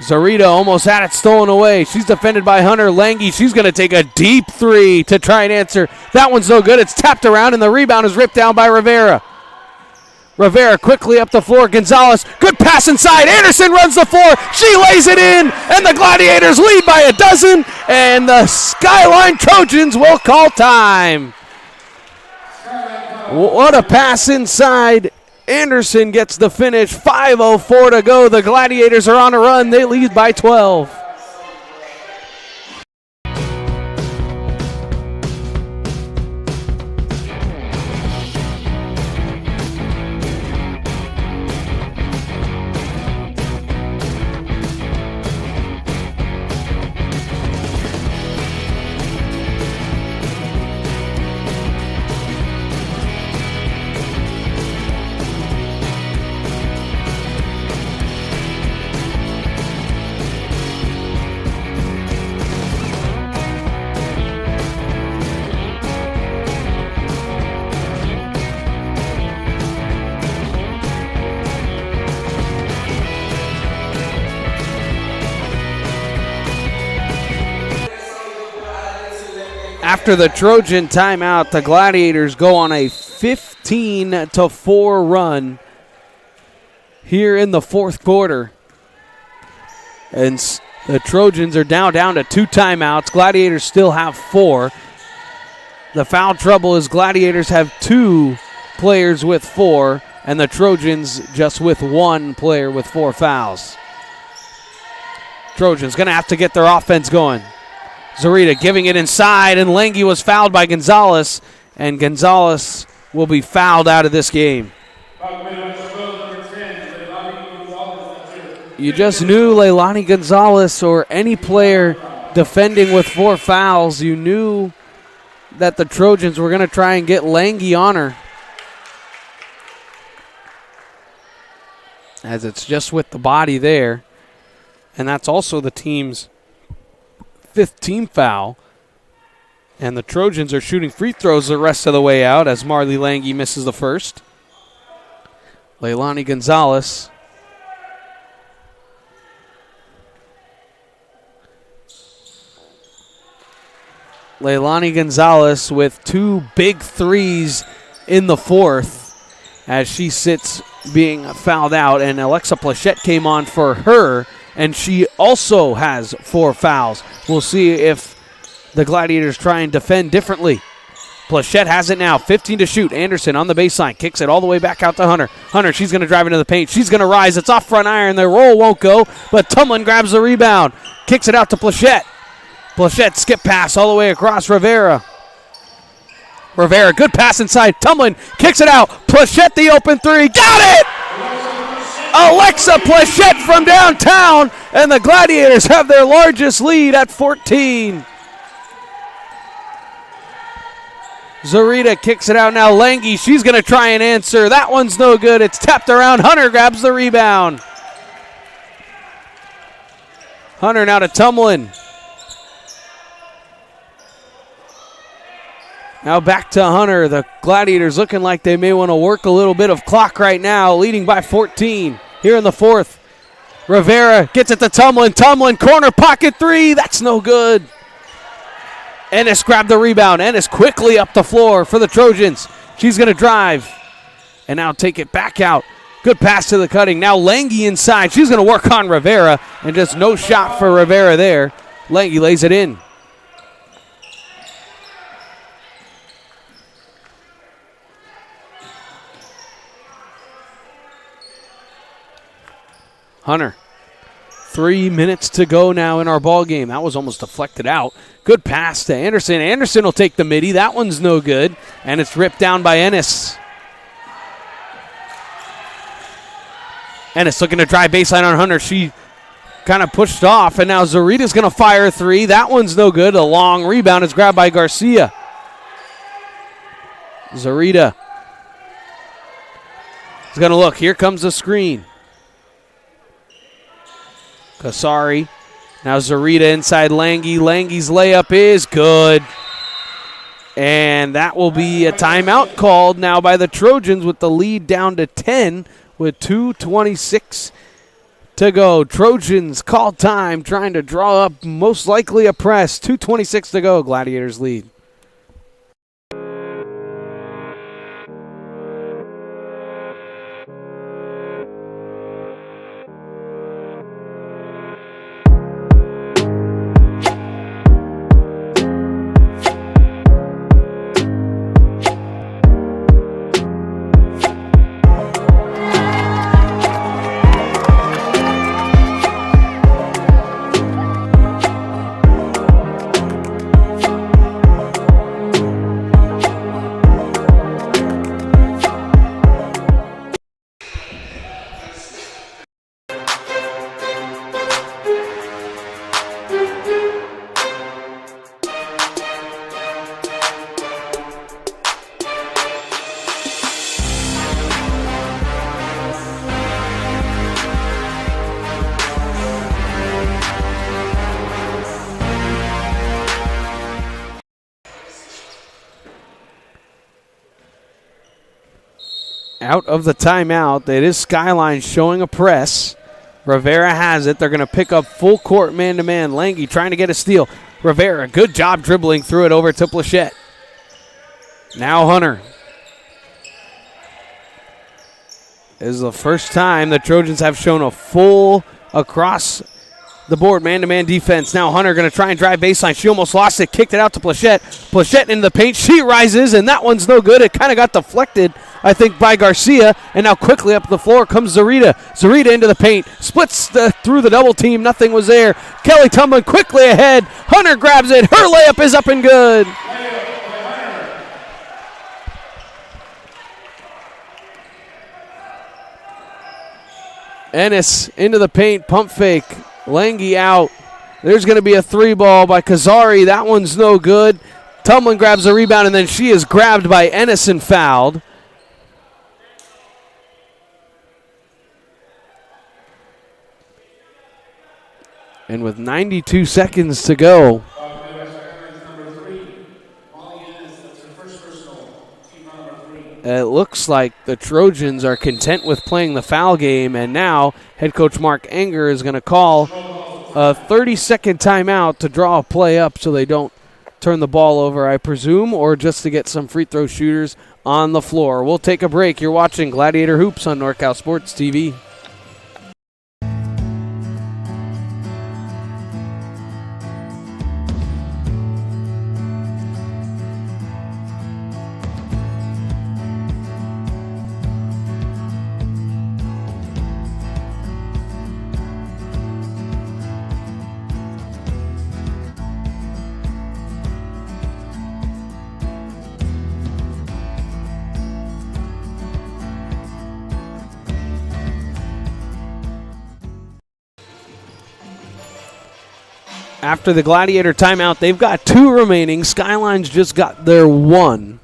Zarita almost had it stolen away. She's defended by Hunter. Lange, she's going to take a deep three to try and answer. That one's no good. It's tapped around, and the rebound is ripped down by Rivera. Rivera quickly up the floor. Gonzalez, good pass inside. Anderson runs the floor. She lays it in, and the Gladiators lead by a dozen, and the Skyline Trojans will call time. What a pass inside. Anderson gets the finish. 5:04 to go. The Gladiators are on a run. They lead by 12. After the Trojan timeout, the Gladiators go on a 15-4 run here in the fourth quarter. And the Trojans are down to 2 timeouts. Gladiators still have 4. The foul trouble is Gladiators have 2 players with 4, and the Trojans just with 1 player with 4 fouls. Trojans going to have to get their offense going. Zarita giving it inside, and Lange was fouled by Gonzalez, and Gonzalez will be fouled out of this game. You just knew Leilani Gonzalez or any player defending with 4 fouls, you knew that the Trojans were going to try and get Lange on her. As it's just with the body there, and that's also the team's 5th team foul, and the Trojans are shooting free throws the rest of the way out as Marley Lange misses the first. Leilani Gonzalez with 2 big threes in the fourth as she sits being fouled out, and Alexa Plachette came on for her, and she also has 4 fouls. We'll see if the Gladiators try and defend differently. Plachette has it now, 15 to shoot. Anderson on the baseline, kicks it all the way back out to Hunter. Hunter, she's going to drive into the paint. She's going to rise. It's off front iron. The roll won't go, but Tumlin grabs the rebound, kicks it out to Plachette. Plachette skip pass all the way across Rivera. Rivera, good pass inside. Tumlin kicks it out. Plachette the open 3. Got it! Alexa Plachette from downtown, and the Gladiators have their largest lead at 14. Zarita kicks it out now. Lange, she's going to try and answer. That one's no good. It's tapped around. Hunter grabs the rebound. Hunter now to Tumlin. Now back to Hunter. The Gladiators looking like they may want to work a little bit of clock right now, leading by 14 here in the fourth. Rivera gets it to Tumlin. Tumlin, corner pocket 3. That's no good. Ennis grabbed the rebound. Ennis quickly up the floor for the Trojans. She's going to drive and now take it back out. Good pass to the cutting. Now Lange inside. She's going to work on Rivera, and just no shot for Rivera there. Lange lays it in. Hunter, 3 minutes to go now in our ball game. That was almost deflected out. Good pass to Anderson. Anderson will take the midi. That one's no good, and it's ripped down by Ennis. Ennis looking to drive baseline on Hunter. She kind of pushed off, and now Zarita's going to fire a 3. That one's no good. A long rebound is grabbed by Garcia. Zarita is going to look. Here comes the screen. Kasari. Now Zarita inside Lange. Lange's layup is good. And that will be a timeout called now by the Trojans with the lead down to 10 with 2:26 to go. Trojans call time, trying to draw up most likely a press. 2:26 to go. Gladiators lead. Out of the timeout, it is Skyline showing a press. Rivera has it. They're going to pick up full court man-to-man. Lange trying to get a steal. Rivera, good job dribbling through it over to Plachette. Now Hunter. This is the first time the Trojans have shown a full across the board man-to-man defense. Now Hunter going to try and drive baseline. She almost lost it, kicked it out to Plachette. Plachette into the paint. She rises, and that one's no good. It kind of got deflected, I think, by Garcia. And now quickly up the floor comes Zarita. Zarita into the paint. Splits through the double team. Nothing was there. Kelly Tumlin quickly ahead. Hunter grabs it. Her layup is up and good. Ennis into the paint. Pump fake. Lange out. There's going to be a three ball by Kazari. That one's no good. Tumlin grabs a rebound, and then she is grabbed by Ennis and fouled. And with 92 seconds to go, it looks like the Trojans are content with playing the foul game, and now head coach Mark Enger is going to call a 30-second timeout to draw a play up so they don't turn the ball over, I presume, or just to get some free throw shooters on the floor. We'll take a break. You're watching Gladiator Hoops on NorCal Sports TV. After the Gladiator timeout, they've got two remaining. Skyline's just got their one.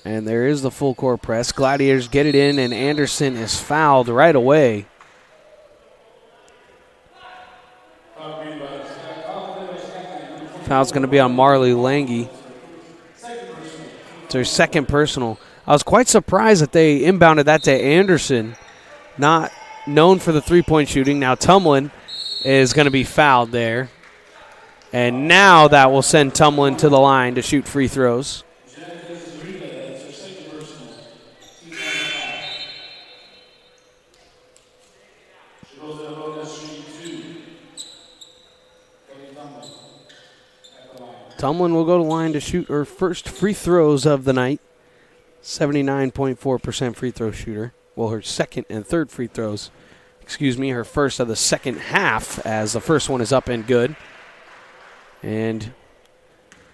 And there is the full court press. Gladiators get it in, and Anderson is fouled right away. Foul's going to be on Marley Lange. It's her second personal. I was quite surprised that they inbounded that to Anderson, not known for the three-point shooting. Now Tumlin is going to be fouled there. And now that will send Tumlin to the line to shoot free throws. Tumlin will go to the line to shoot her first free throws of the night. 79.4% free throw shooter. Well, her second and third free throws. Her first of the second half, as the first one is up and good. And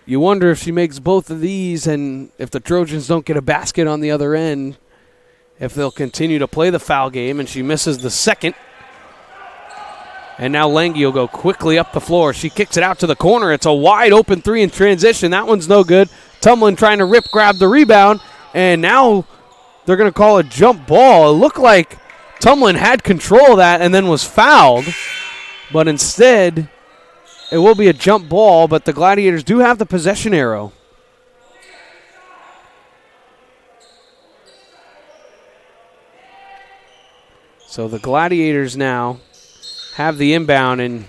you wonder if she makes both of these, and if the Trojans don't get a basket on the other end, if they'll continue to play the foul game, and she misses the second. And now Lange will go quickly up the floor. She kicks it out to the corner. It's a wide open three in transition. That one's no good. Tumlin trying to grab the rebound, and now they're going to call a jump ball. It looked like Tumlin had control of that and then was fouled, but instead it will be a jump ball, but the Gladiators do have the possession arrow. So the Gladiators now have the inbound, and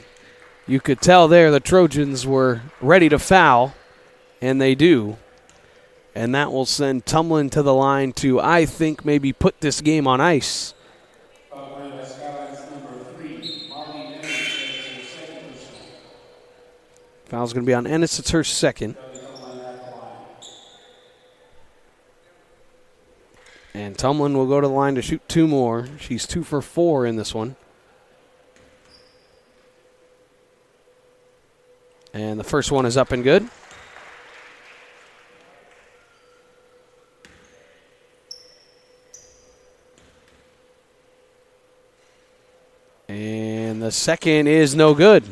you could tell there the Trojans were ready to foul, and they do. And that will send Tumlin to the line to, I think, maybe put this game on ice. Foul's going to be on Ennis. It's her second. And Tumlin will go to the line to shoot 2 more. She's 2 for 4 in this one. And the first one is up and good. And the second is no good.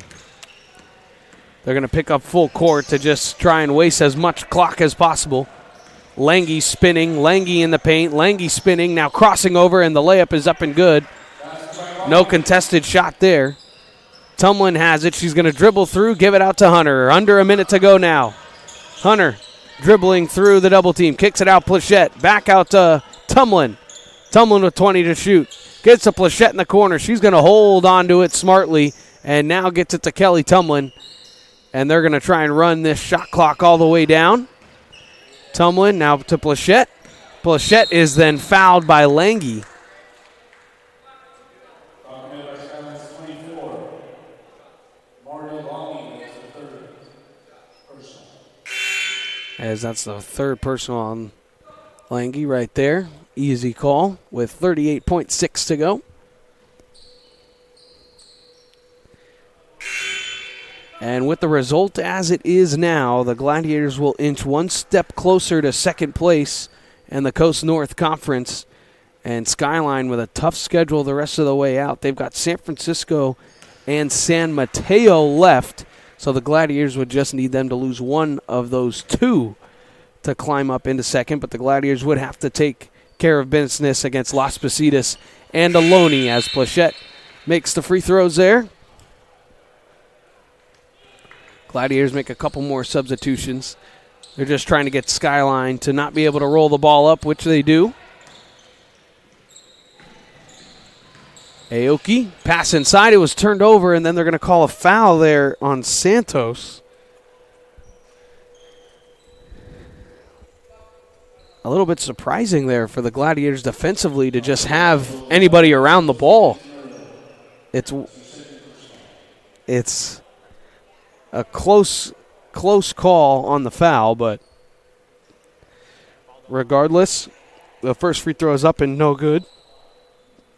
They're going to pick up full court to just try and waste as much clock as possible. Lange spinning, Lange in the paint, Lange spinning, now crossing over, and the layup is up and good. No contested shot there. Tumlin has it. She's going to dribble through, give it out to Hunter. Under a minute to go now. Hunter dribbling through the double team, kicks it out, Plachette. Back out to Tumlin. Tumlin with 20 to shoot. Gets to Plachette in the corner. She's going to hold on to it smartly, and now gets it to Kelly Tumlin. And they're going to try and run this shot clock all the way down. Tumlin now to Plachette. Plachette is then fouled by Lange. As that's the third personal on Lange right there. Easy call with 38.6 to go. And with the result as it is now, the Gladiators will inch one step closer to second place in the Coast North Conference. And Skyline with a tough schedule the rest of the way out. They've got San Francisco and San Mateo left. So the Gladiators would just need them to lose one of those 2 to climb up into second. But the Gladiators would have to take care of business against Las Positas and Ohlone as Plachette makes the free throws there. Gladiators make a couple more substitutions. They're just trying to get Skyline to not be able to roll the ball up, which they do. Aoki, pass inside. It was turned over, and then they're going to call a foul there on Santos. A little bit surprising there for the Gladiators defensively to just have anybody around the ball. It's a close call on the foul, but regardless, the first free throw is up and no good.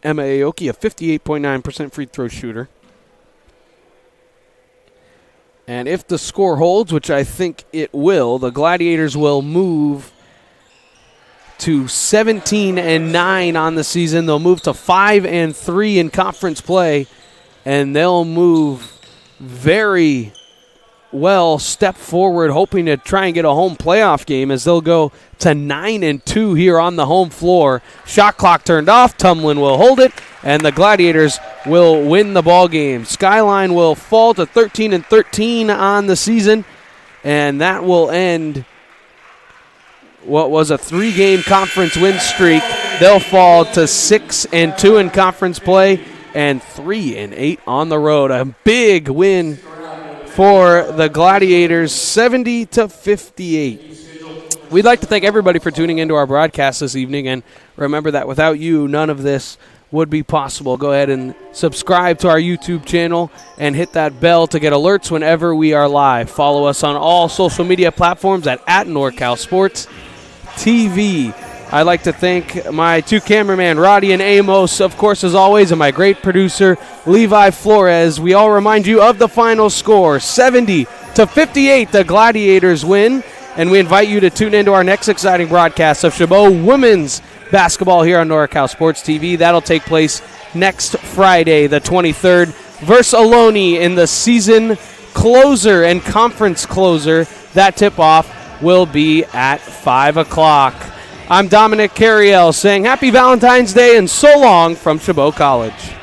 Emma Aoki, a 58.9% free throw shooter. And if the score holds, which I think it will, the Gladiators will move to 17-9 on the season. They'll move to 5-3 in conference play, and they'll move very well step forward, hoping to try and get a home playoff game as they'll go to 9-2 here on the home floor. Shot clock turned off. Tumlin will hold it, and the Gladiators will win the ball game. Skyline will fall to 13-13 on the season, and that will end what was a 3-game conference win streak. They'll fall to 6-2 in conference play and 3-8 on the road. A big win for the Gladiators, 70-58. We'd like to thank everybody for tuning into our broadcast this evening, and remember that without you, none of this would be possible. Go ahead and subscribe to our YouTube channel and hit that bell to get alerts whenever we are live. Follow us on all social media platforms at NorCal Sports TV. I'd like to thank my 2 cameramen, Roddy and Amos, of course, as always, and my great producer, Levi Flores. We all remind you of the final score, 70-58. The Gladiators win, and we invite you to tune into our next exciting broadcast of Chabot women's basketball here on NorCal Sports TV. That'll take place next Friday, the 23rd, versus Ohlone in the season closer and conference closer. That tip-off will be at 5 o'clock. I'm Dominic Carriel saying happy Valentine's Day and so long from Chabot College.